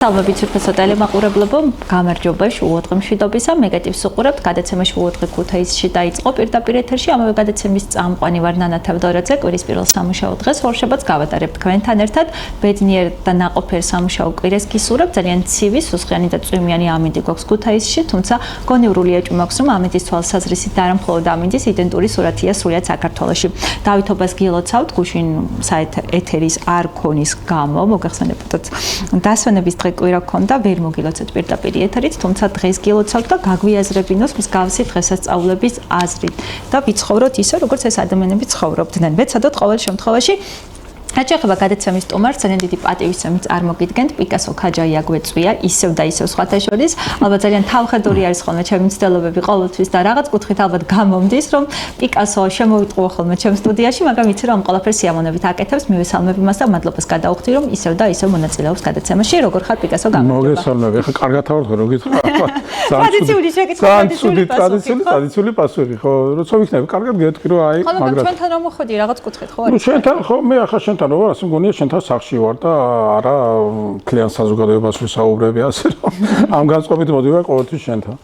Salvabit სურფესო ტელემაყურებლებო, გამარჯობა შუოთხე მშვიდობისა, მეგატივს უყურებთ, გადაცემა შუოთხე ქუთაისში დაიწყო პირდაპირ ეთერში, ამავე გადაცემის წამყვანი ვარ ნანა თავდორაძე, კვირის პირველ სამუშაო დღეს ორშაბათს გავატარებთ თქვენთან ერთად, ბედნიერ და ნაყოფიერ სამუშაო კვირას გისურვებთ, ძალიან ცივი, სუსხიანი და წვიმიანი ამინდი გვაქვს ქუთაისში, თუმცა გონივრული ეჭვი მაქვს, რომ ამინდის თვალსაზრისით და არა მხოლოდ ამინდის იდენტური სურათია სრულიად საქართველოში. დავითობას გილოცავთ, გუშინ საეთერის არ ქონის გამო, მოგახსენებოდეთ დასვენების კვირა გქონდა, ვერ მოგილოცეთ პირდაპირ ეთერით, თუმცა დღეს გილოცავთ და გაგვიაზრებინოს მსგავსი დღესასწაულების აზრით და ვიცხოვროთ ისე, როგორც ეს ადამიანები ცხოვრობდნენ. ვეცადოთ ყოველ შემთხვევაში Აჩეხება გადაცემის სტუმარს ძალიან დიდი პატივისცემით წარმოგიდგენთ პიკასო ქაჯაია გვეწვია ისევ და ისევ სხვათა შორის ალბათ ძალიან თავხედური არის ხოლმე ჩემი მცდელობები ყოველთვის და რაღაც კუთხით ალბათ გამომდის რომ პიკასო შემოვიტყუა ხოლმე ჩემ სტუდიაში მაგრამ იცი რომ ყველაფერს სიამოვნებით აკეთებს მივესალმები მას და მადლობას გადაუხდი რომ ისევ და ისევ მონაწილეობს გადაცემაში როგორ ხარ პიკასო გამარჯობა მოგესალმები ხა კარგად ავარ ხო როგორ გითხრა ტრადიციული შეკითხვა ტრადიციული პასუხი ხო როცა ვიქნები კარგად გეტყვი რომ აი მაგრამ ჩვენთან რომ მოხდი რაღაც კუთხით ხო არის ჩვენთან ხო მე ახლა შენთან ვარ ასე მგონია შენთან სახში ვარ და არა კლient საზოგადოებას ვისაუბრები ასე რომ ამ განწყობით მოდივარ ყოველთვის შენთან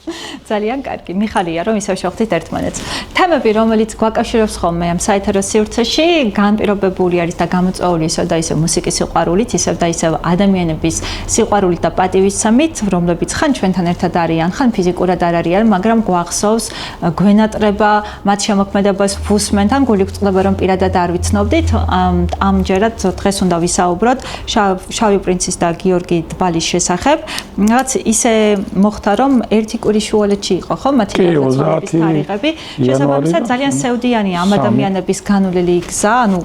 ძალიან კარგი მიხარია რომ ისევ შევხვდით ერთმანეთს თემები რომელიც გვაკავშირებს ხოლმე ამ საეთერო სივრცეში განპირობებული არის და გამოწვეული ისევ და ისევ მუსიკის სიყვარულით ისევ და ისევ ადამიანების სიყვარულით და პატივისცემით რომლებიც ხან ჩვენთან ერთად არიან ხან ფიზიკურად არ არიან მაგრამ გვახსოვს გვენატრება მათ შემოქმედებას ვუსმენთ ან გული გვწყდება რომ პირადად არ ვიცნობდით ამჯერად დღეს უნდა ვისაუბროთ შავი პრინცის და გიორგი დბალის შესახებ. Რაღაც ისე მოხდა რომ ერთი კვირის შუალედში იყო ხო მათი თარიღები. შესაბამისად ძალიან სევდიანია ამ ადამიანების განვლილი გზა, ანუ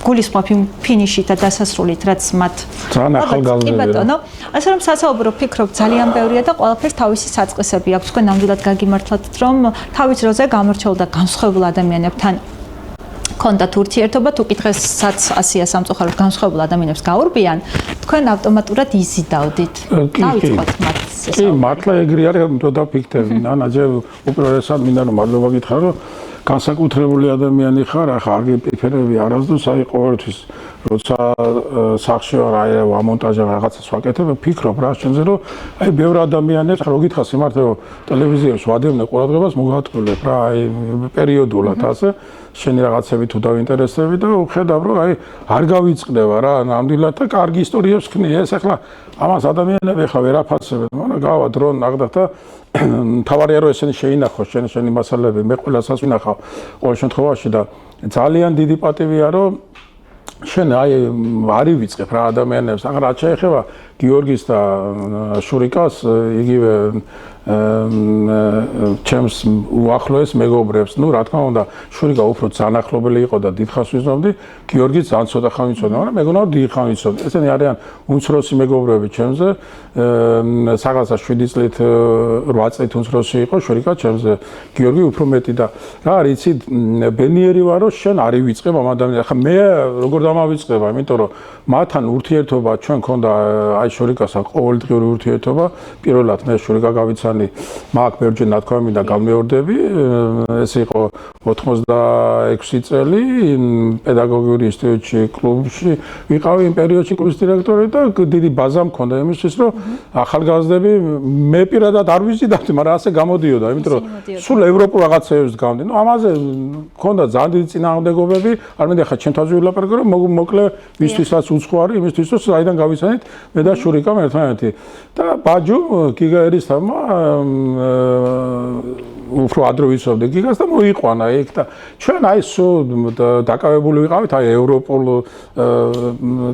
გულისხმობ იმ ფინიშით და დასასრულით რაც მათ ძალიან ახალგაზრდია. ასე რომ სასაუბრო ფიქრობ ძალიან ბევრია და ყველაფერს თავისი საწყისები აქვს. თქვენ ნამდვილად გაგიმართლათ რომ თავის დროზე გამორჩეულ და განსხვავებულ ადამიანებთან კონდათ ურთიერთობა თუ კითხესაც ასია სამწუხაროდ განსხვავებულ ადამიანებს გაურბიან თქვენ ავტომატურად იზიდავდით დავიწყოთ მათ კი მართლა ეგრე არის რომ დაფიქრები ნანაჯე უპირველესად მინდა რომ მადლობა გითხრა რომ განსაკუთრებული ადამიანი ხარ ახლა არ გიპიფერები არასდროს აი ყოველთვის როცა სახში ვარ აი ამონტაჟა რაღაცას ვაკეთებ ფიქრობ რა შენზე რომ აი ბევრი ადამიანებს რო გითხრა სიმართლე რომ ტელევიზიაში ვადევნე ყურადღებას მოგატყულებ რა აი პერიოდულად ასე შენი რაღაცები თუ დავინტერესები და ვხედავ რომ აი არ გავიწყდება რა ნამდვილად და კარგი ისტორიებს ქნია ეს ახლა ამას ადამიანები ახლა ვერაფასებენ მაგრამ გავა დრო ნახდათ და თავარია რომ ესენი შეინახოს შენი მასალები მე ყველასაც ვინახავ ყოველ შემთხვევაში და ძალიან დიდი პატივია რომ შენ აი არ ივიწყებ რა ადამიანებს ახლა რა შეეხება გიორგის და შურიკას იგივე ჩემს უახლოეს მეგობრებს ნუ რა თქმა უნდა შურიკა უფრო ძანახლობელი იყო და დიდხანს ვიზნობდი გიორგიც ძალიან ცოტა ხანი ვიცოდი მაგრამ მეგონა დიდხან ვიცოდი ესენი არიან უმცროსი მეგობრები ჩემზე საღაცა 7 წლით 8 წლით უმცროსი იყო შურიკა ჩემზე გიორგი უფრო მეტი და რა არის იცი ბენიერი ვარ რომ შენ არ ივიწყებ ამ ადამიანს ახლა მე როგორ დამავიწყება იმიტომ რომ მათთან ურთიერთობა ჩვენ ქონდა აი შურიკასთან ყოველდღიური ურთიერთობა პირველად მე შურიკა გავიცანი მაგ ბერჯენ ნათქვამი და გამეორდები ეს იყო 86 წელი პედაგოგიური ინსტიტუტში კლუბში ვიყავი იმ პერიოდში კლუბის დირექტორი და დიდი ბაზა მქონდა იმისთვის რომ ახალგაზრდები მე პირადად არ ვიზიდავდი მაგრამ ასე გამოდიოდა იმიტომ რომ სულ ევროპულ რაღაცებს გავდი ნუ ამაზე მქონდა ძალიან დიდი წინააღმდეგობები არ მინდა ხა ჩემთან ვილაპარაკო რომ მოკლე ვისთვისაც უცხო არის იმისთვის რომ საიდან გავიცანით მე და შურიკა ერთმანეთი და ბაჯუ გიგაერისთამა უფრო ადრე ვიცოდე გიგას და მოიყვანა ეგ და ჩვენ აი სულ დაკავებული ვიყავით აი ევროპულ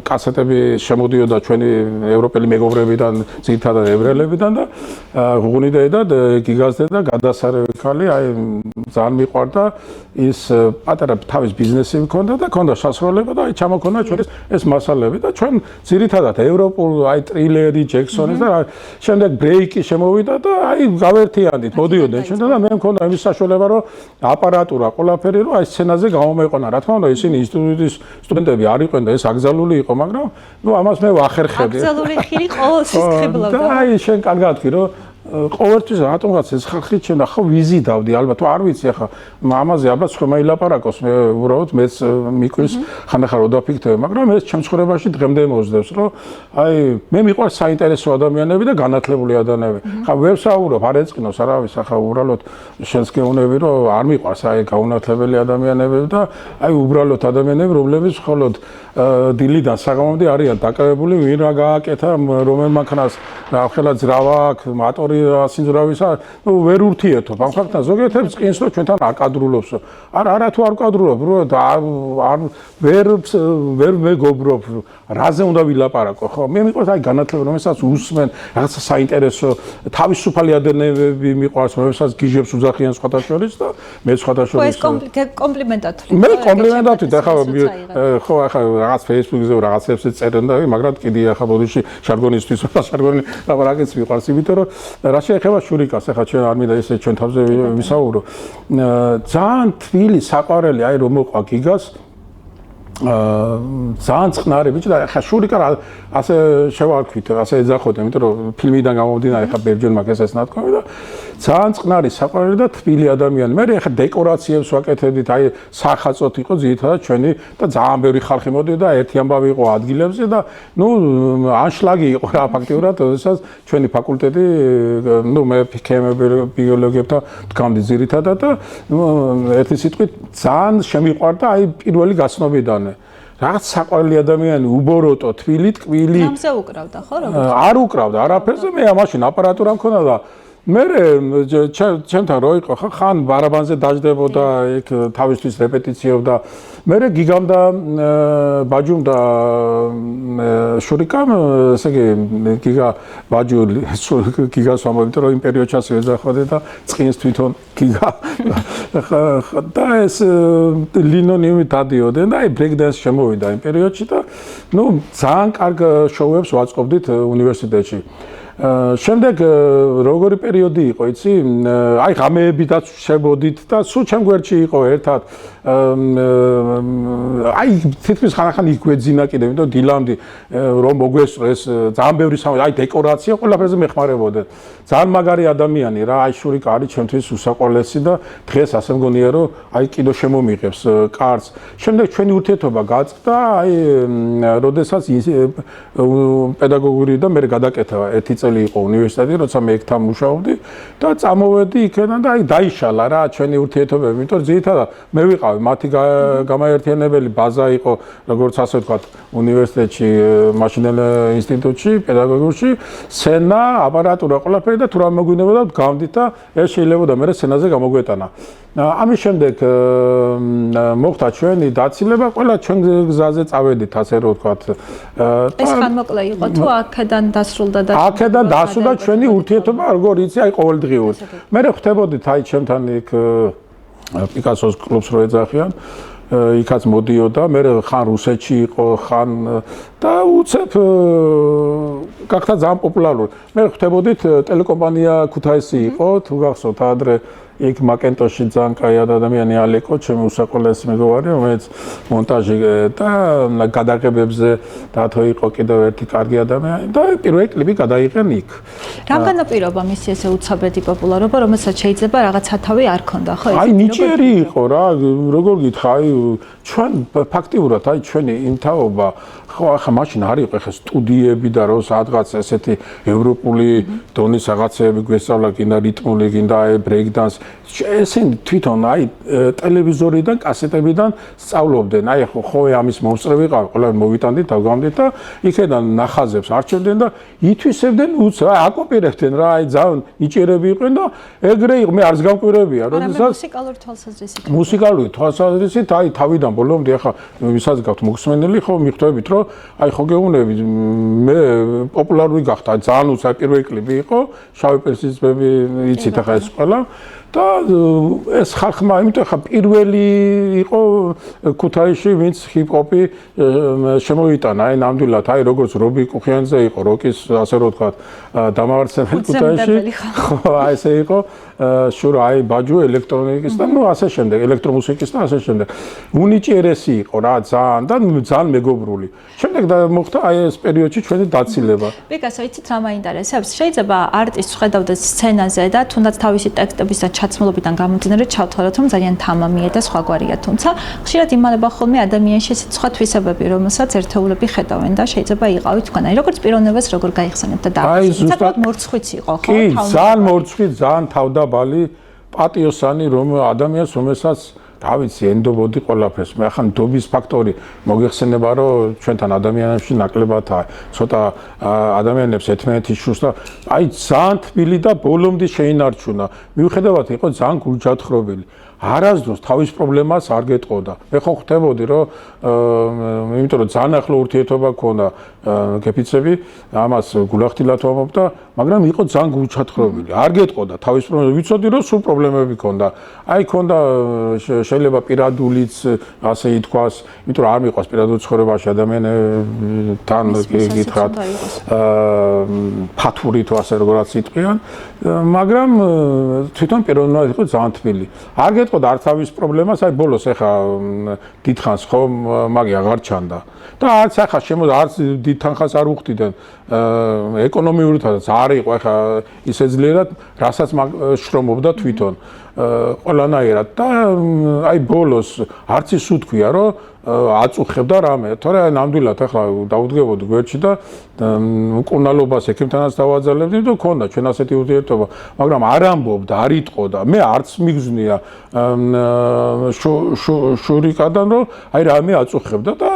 კასეტები შემოდიოდა ჩვენი ევროპელი მეგობრებიდან ძირითადად ევრელებიდან და ღუნიდე და გიგასდე და გადასარევი ხალი აი ძალიან მიყვარდა ის პატარა თავის ბიზნესი მქონდა და ქონდა სასროლება და აი ჩამოქონდა ჩვენს ეს მასალები და ჩვენ ძირითადად ევროპულ აი ტრილერი ჯექსონის და შემდეგ ბრეიკი შემოვიდა და აი გავერთიანდით მოდიოდნენ ჩვენ და მე მქონდა იმის საშუალება რომ აპარატურა ყველაფერი რომ აი სცენაზე გამომეყვანა რა თქმა უნდა ისინი ინსტიტუტის სტუდენტები არ იყვნენ და ეს აკრძალული იყო მაგრამ ნუ ამას მე ვახერხებდი აკრძალული ხირი ყოველთვის ხიბლავდა და აი შენ კარგად ვთქვი რომ ყოველთვის რატომღაც ეს ხალხი ჩემდა ხო ვიზიდავდი ალბათ თუ არ ვიცი ახლა ამაზე ალბათ სხვა ილაპარაკოს მე უბრალოდ მეც მიკვირს ხანდახან რო დაფიქრდები მაგრამ ეს ჩემ ცხოვრებაში დღემდე მოსდევს რომ აი მე მიყვარს საინტერესო ადამიანები და განათლებული ადამიანები ხა ვერ საუბრობ არ ეწყინოს არავის ახლა უბრალოდ შენს გეუბნები რომ არ მიყვარს აი გაუნათლებელი ადამიანები და აი უბრალოდ ადამიანები რომლებიც მხოლოდ დილიდან საღამომდე არიან დაკავებული ვინ რა გააკეთა რომელმა ქნას რა ხელა ძრავა აქვს მატორი სინძრავისა ნუ ვერ ურთიერთობ ამ ხალხთან ზოგიერთებს წინს რომ ჩვენთან აკადრულობს არა თუ არ კადრულობ არ ვერ მეგობრობ რაზე უნდა ვილაპარაკო ხო მე მიყვარს აი განათლება რომელსაც უსმენ რაღაცა საინტერესო თავისუფალი ადამიანები მიყვარს რომელსაც გიჟებს უძახიან სხვათა შორის და მე სხვათა შორის კომპლიმენტად მე კომპლიმენტად ხო ახლა რაღაც Facebook-ზე რაღაცებს წერენ და მაგრამ კიდე ახლა ბოდიში ჟარგონისთვის ჟარგონი ლაპარაკიც მიყვარს იმიტომ რომ რა შეეხება შურიკას ახლა ჩვენ არ მინდა ესე ჩვენ თავზე ვისაუბრო ძალიან თბილი საყვარელი აი რომ მოყვა გიგას ძალიან წყნარი ბიჭი და ახლა შურიკა ასე შევარქვით ასე ეძახოთ იმიტომ რომ ფილმიდან გამომდინარე ახლა ბერჯენ მაგას ეს ნათქვამი და ძალიან წყნარი საყვარელი და თბილი ადამიანი მე ახლა დეკორაციებს ვაკეთებდით აი სახაწოთ იყო ძირითადად ჩვენი და ძალიან ბევრი ხალხი მოდიდა ერთი ამბავი იყო ადგილებზე და ნუ ანშლაგი იყო რა ფაქტიურად როდესაც ჩვენი ფაკულტეტი ნუ მე ბიოლოგიებთან დგამდი ძირითადად და ერთი სიტყვით ძალიან შემიყვარდა აი პირველი გაცნობიდან რაღაც საყვარელი ადამიანი უბოროტო თბილი ტკბილი ამზე უკრავდა ხო როგორ არ უკრავდა არაფერზე მე მაშინ აპარატურა მქონდა და მე ჩემთან რო იყო ხან ბარაბანზე დაждდებოდა იქ თავისთვის რეპეტიციობდა მე გიგამ და ბაჯუმ და შურიკამ ესე იგი გიგა ბაჯუ გიგას ვამბობთ რომ იმ პერიოდში ასე ეძახოდა და წყინს თვითონ გიგა და ეს ლინონიუმი დადიოდნენ და აი ბრეიქ დანსი შემოვიდა იმ პერიოდში და ნუ ძალიან კარგ შოუებს ვაწყობდით უნივერსიტეტში შემდეგ როგორი პერიოდი იყო იცი აი ღამეებითაც შებოდით და სულ ჩემ გვერდში იყო ერთად აი თითქმის ხანახან იგვეძინა კიდე იმიტომ დილამდე რომ მოგვესწრო ეს ძალიან ბევრი აი დეკორაცია ყველაფერზე მეხმარებოდნენ ძალიან მაგარი ადამიანი რა აი შურიკა არის ჩემთვის უსაყვარლესი და დღეს ასე მგონია რომ აი კიდო შემომიღებს კარს შემდეგ ჩვენი ურთიერთობა გაწყდა აი როდესაც პედაგოგური და მე გადაკეთა ერთი წელი იყო უნივერსიტეტი როცა მე იქ მუშაობდი და წამოვედი იქიდან და აი დაიშალა რა ჩვენი ურთიერთობები იმიტომ ძირითადად მე ვიყავი მათი გამაერთიანებელი ბაზა იყო როგორც ასე ვთქვათ უნივერსიტეტში მაშინელ ინსტიტუტში პედაგოგიაში სენა აპარატურა ყველაფერი და თუ რა მოგვინებოდა გავდით და ეს შეიძლებოდა მე სენაზე გამოგვეტანა ამის შემდეგ მოხდა ჩვენი დაცილება ყველა ჩვენ გზაზე წავედით ასე რომ ვთქვათ ეს ხანმოკლე იყო თუ აქედან დასრულდა და აქედან დასრულდა ჩვენი ურთიერთობა როგორ იცი აი ყოველდღიურად მე ხვდებოდით აი ჩემთან იქ პიკასოს კლუბს რო ეძახიან იქაც მოდიოდა მე ხან რუსეთში იყო ხან და უცებ გახდა ძალიან პოპულარული მე ხვდებოდით ტელეკომპანია ქუთაისი იყო თუ გახსოვთ ადრე იქ მაკენტოში ძალიან კაი ადამიანი ალეკო ჩემი უსაყვარლესი მეგობარი რომელიც მონტაჟი და გადაღებებზე დათო იყო კიდევ ერთი კარგი ადამიანი და პირველი კლიპი გადაიღენ იქ რამ განაპირობა მისი ესე უცაბედი პოპულარობა რომელსაც შეიძლება რაღაც სათავე არ ქონდა ხო აი ნიჭიერი იყო რა როგორ გითხრა აი ჩვენ ფაქტიურად აი ჩვენი იმთაობა ხო ახლა მაშინ არ იყო ხა სტუდიები და რო სადღაც ესეთი ევროპული დონის რაღაცეები გვესწავლა კიდე რიტმული კიდე აი ბრეიქ დანს ესენი თვითონ აი ტელევიზორიდან კასეტებიდან სწავლობდნენ აი ხო ამის მომსწრე ვიყავ ყველა მოვიტანდით დავგამდით და იქედან ნახაზებს არჩევდნენ და ითვისებდნენ უცებ აი აკოპირებდნენ რა აი ძალიან ნიჭიერები იყვნენ და ეგრე იყო მე არც გამკვირებია როდესაც მუსიკალური თვალსაზრისით აი თავიდან ბოლომდე ახლა ვისაც გაქვთ მოგვსმენელი ხო მიხვდებით რომ აი ხო გეუბნები მე პოპულარული გახდა ძალიან უცებ პირველი კლიპი იყო შავი პერსის ბები იცით ახლა ეს ყველა და ეს ხალხმა იმიტომ ხა პირველი იყო ქუთაისში ვინც ჰიპ-ჰოპი შემოიტანა აი ნამდვილად აი როგორც რობი კუხიანძე იყო როკის ასე რომ ვთქვათ დამავარცხებელი ქუთაისში ხო აი ესე იყო შურა აი ბაჯუ ელექტრონიკის და ნუ ასე შემდეგ ელექტრომუსიკის და ასე შემდეგ უნიჭიერესი იყო რა ძალიან მეგობრული შემდეგ და მოხდა აი ეს პერიოდში ჩვენი დაცილება ბიკასო იცით რა მაინტერესებს შეიძლება არტისტს ხედავდეს სცენაზე და თუნდაც თავისი ტექსტების და ჩაცმულობიდან გამომდინარე ჩავთვალოთ რომ ძალიან თამამია და სხვაგვარია თუმცა ხშირად იმალება ხოლმე ადამიანში ესეთ სხვა თვისებები რომელსაც ერთეულები ხედავენ და შეიძლება იყავით თქვენ აი როგორც პიროვნებას როგორ გაიხსენებთ და ზუსტად მორცხვიც იყო ხო კი ძალიან მორცხვი ძალიან თავდაბალი პატიოსანი რომ ადამიანს რომელსაც რა ვიცი ენდობოდი ყველაფერს მე ახლა ნდობის ფაქტორი მოგეხსენება რომ ჩვენთან ადამიანებში ნაკლებადაა ცოტა ადამიანებს ერთმანეთის შურს და აი ძალიან თბილი და ბოლომდე შეინარჩუნა მიუხედავად იყო ძალიან გულჯათხრობილი არასდროს თავის პრობლემას არ გეტყოდა მე ხო ხვდებოდი რომ იმიტომ რომ ძალიან ახლო ურთიერთობა ჰქონდა გეფიცები ამას გულახდილად ვამბობდა მაგრამ იყო ძალიან გულჯათხრობილი არ გეტყოდა თავის პრობლემას ვიცოდი რომ სულ პრობლემები ჰქონდა აი ჰქონდა შეიძლება პირადულიც ასე ითქვას იმიტომ რომ არ მიყვას პირადულ ცხოვრებაში ადამიანთან გითხრათ ფათური თუ ასე როგორაც იტყვიან მაგრამ თვითონ პიროვნულად იყო ძალიან თბილი არ გეტყოდა არ თავის პრობლემას აი ბოლოს ეხა დიდხანს ხო მაგი აღარ ჩანდა და არც ახლა არც დიდხანს არ უხდიდნენ ეკონომიურითაც არ იყო ახლა ისე ძლიერად რასაც შრომობდა თვითონ ყველანაირად და აი ბოლოს არც ის უთქვია რომ აწუხებდა რამე თორე ნამდვილად ახლა დაუდგებოდი გვერდში და მკურნალობას ექიმთანაც დავაძალებდი და ქონდა ჩვენ ასეთი ურთიერთობა მაგრამ არ ამბობდა არ იტყოდა მე არც მიგზნია შურიკადან რომ აი რამე აწუხებდა და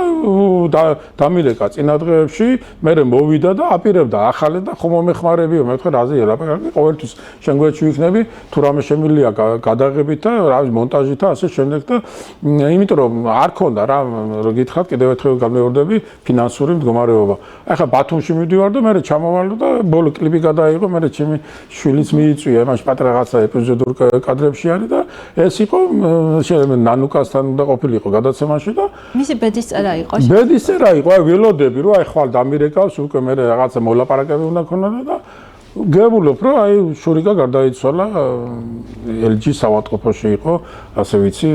დამილეკა წინა დღეებში მე მოვიდა და აპირებდა ახალე და ხომ მომეხმარებიო მე ვთქვი რაზე ელაპარაკი ყოველთვის შენ გვერდში ვიქნები თუ რამე შემილია გადაღებით და რა ვიცი მონტაჟით და ასე შემდეგ და იმიტომ რომ არ ქონდა რა რო გითხრათ კიდევ ერთხელ გამეორდები ფინანსური მდგომარეობა ახლა ბათუმში მივდივარ და მე ჩამოვალ და ბოლო კლიპი გადაიღო მე ჩემი შვილიც მიიწვია იმაში პატარა რაღაცა ეპიზოდურ კადრებში არის და ეს იყო შეიძლება ნანუკასთან უნდა ყოფილიყო გადაცემაში და მისი ბედის წერა იყო ბედის წერა იყო აი ველოდები რომ აი ხვალ დამირეკავს უკვე მე რაღაცა მოლაპარაკები უნდა ქონოდა და გებულობ რომ აი შურიკა გარდაიცვალა LG საავადმყოფოში იყო ასე ვიცი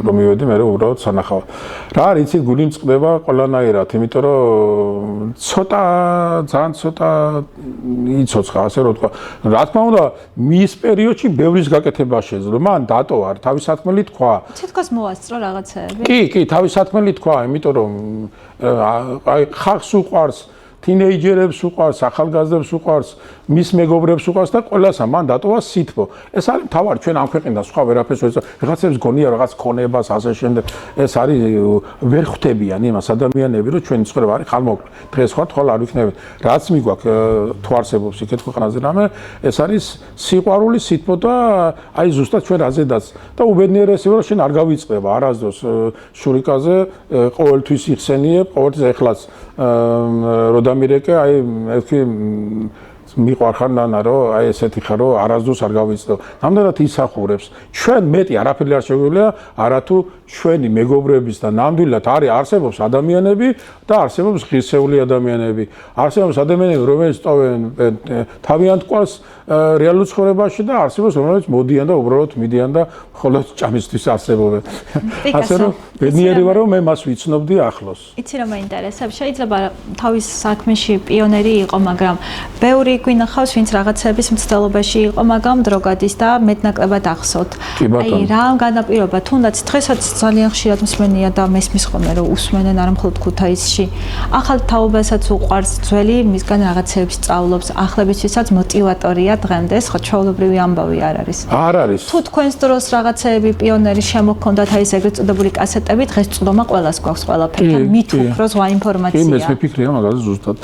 რომ მივედი მე უბრალოდ სანახავად რა არის იცი გული მწყდება ყველანაირად იმიტომ რომ ცოტა ძალიან ცოტა იცოცხა ასე რომ თქვა რა თქმა უნდა მის პერიოდში ბევრის გაკეთება შეძლო მან დატოვა თავის საქმელი თქვა თითქოს მოასწრო რაღაცეები კი თავის საქმელი თქვა იმიტომ რომ აი ხალხს უყვარს თინეიჯერებს უყვარს, ახალგაზრდებს უყვარს, მის მეგობრებს უყვარს და ყველასა მან დატოვა სითბო. ეს არის თავარი ჩვენ ამ ქვეყნიდან სხვა ვერაფერს ვერ ვიღაცებს გონია რაღაც ქონებას ასე შემდეგ. ეს არის ვერ ხვდებიან იმას ადამიანები, რომ ჩვენი ცხოვრება არის ხალმოკლე. დღეს ხარ თვალ არ ვიქნებით. რაც მიგვაქვს თუ არსებობს იქეთ ქვეყანაზე რამე, ეს არის სიყვარული, სითბო და აი ზუსტად ჩვენ რაზედაც და უბედნიერესი რომ შენ არ გავიწყდება არასდროს შურიკაზე ყოველთვის იხსენიებ, ყოველთვის ეხლაც რო დამირეკე აი ერთი მიყვარხარ ნანა რომ აი ესეთი ხარ რომ არასდროს არ გავიწდო. ნამდვილად ისახურებს. ჩვენ მეტი არაფერი არ შეგვიძლია არათუ ჩვენი მეგობრების და ნამდვილად არის არსებობს ადამიანები და არსებობს ღირსეული ადამიანები. არსებობს ადამიანები რომლებიც ტოვენ თავიანთ ყვალს რეალურ ცხოვრებაში და არსებობს რომლებიც მოდიან და უბრალოდ მიდიან და მხოლოდ ჭამისთვის არსებობენ. ასე რომ ბედნიერი ვარ რომ მე მას ვიცნობდი ახლოს. იცი რა მაინტერესებს? შეიძლება თავის საქმეში პიონერი იყო, მაგრამ ბევრი გვინახავს, ვინც რაღაცების მცდელობაში იყო, მაგრამ დროგადის და მეტნაკლებად ახსოვთ. აი რა განაპირობა თუნდაც დღესაც ძალიან ხშირად მსმენია და მესმის ხოლმე რომ უსმენენ არა მხოლოდ ქუთაისში. ახალ თაობასაც უყვარს ძველი, მისგან რაღაცებს სწავლობს, ახლებისთვისაც მოტივატორია დღემდე, ხო ჩვეულებრივი ამბავი არ არის. არ არის. თუ თქვენს დროს რაღაცეები პიონერი შემოქონდათ აი ეს ეგრეთ წოდებული კასეტები, დღეს წვდომა ყველას გვაქვს ყველაფერთან, მით უფრო ზღვა ინფორმაცია. კი, მე ვფიქრია მაგაზე ზუსტად.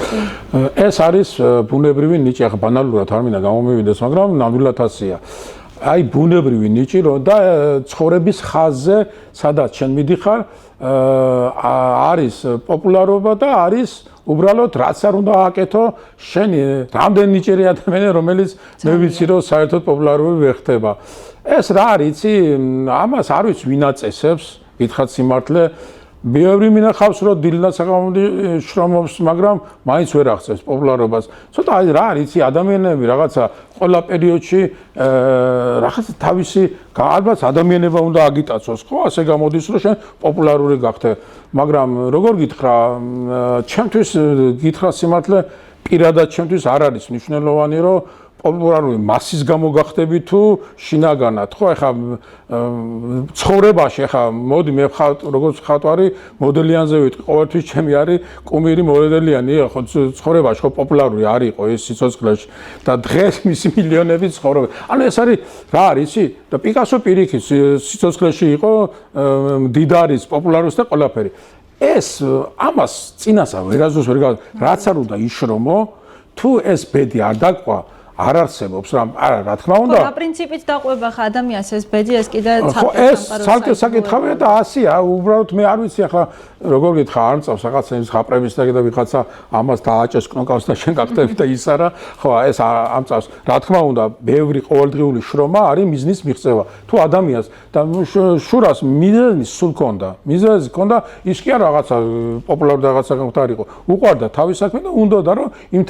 ეს არის ბუნებრივი ნიჭი, ახლა ბანალურად არ მინდა გამომივიდეს, მაგრამ ნამდვილად ასეა. აი ბუნებრივი ნიჭი რომ და ცხოვრების ხაზზე სადაც შენ მიდიხარ არის პოპულარობა და არის უბრალოდ რაც არ უნდა აკეთო შენი რამდენი ნიჭიერი ადამიანი რომელიც მე ვიცი რომ საერთოდ პოპულარული ვერ ხდება ეს რა არის, იცი, ამას არ ვიცი ვინ აწესებს, გითხრათ სიმართლე. ბევრი მინახავს რომ დილნა საკამოდი შრომობს, მაგრამ მაინც ვერ აღწევს პოპულარობას. ცოტა რა არის, იცი, ადამიანები რაღაცა ყველა პერიოდში რაღაცა თავისი ალბათ ადამიანება უნდა აგიტაცოს, ხო? ასე გამოდის რომ შენ პოპულარული გახდე. მაგრამ როგორ გითხრა, ჩემთვის გითხრა სიმართლე, პირადად ჩემთვის არ არის მნიშვნელოვანი რომ პოპულარული მასის გამო გახდები თუ შინაგანად, ხო? ეხა ცხოვრებაში, ეხა მოდი მე როგორც ხატვარი მოდელიანზე ვიტყვი, ყოველთვის ჩემი არის კუმირი მოდელიანი, ხო ცხოვრებაში ხო პოპულარული არ იყო ეს სიცოცხლეში და დღეს მისი მილიონები ცხოვრობენ. ანუ ეს არის რა არის, იცი? და პიკასო პირიქით სიცოცხლეში იყო მდიდარის, პოპულარის და ყველაფერი. ეს ამას წინასა ვერაზოს ვერ გა რაც არ უნდა იშრომო, თუ ეს ბედი არ დაგყვა არ არსებობს რა, არა, რა თქმა უნდა. ხო, რა პრინციპით დაყვება ხა ადამიანს ეს ბედი, ეს კიდე ხო, ეს ცალკე საკითხია და ასია, უბრალოდ მე არ ვიცი ახლა როგორ გითხრა, არ მწავს რაღაცა ის ხაპრების და ვიღაცა ამას დააჭეს კნოკავს და შენ გახდები და ის არა, ხო, ეს ამწავს. რა თქმა უნდა, ბევრი ყოველდღიური შრომა არის მიზნის მიღწევა. თუ ადამიანს და შურას მიზეზი სულ ქონდა, მიზეზი ქონდა, ის კი არა რაღაცა პოპულარული რაღაცა გამختارიყო. უყვარდა თავის საქმე და უნდოდა რომ იმ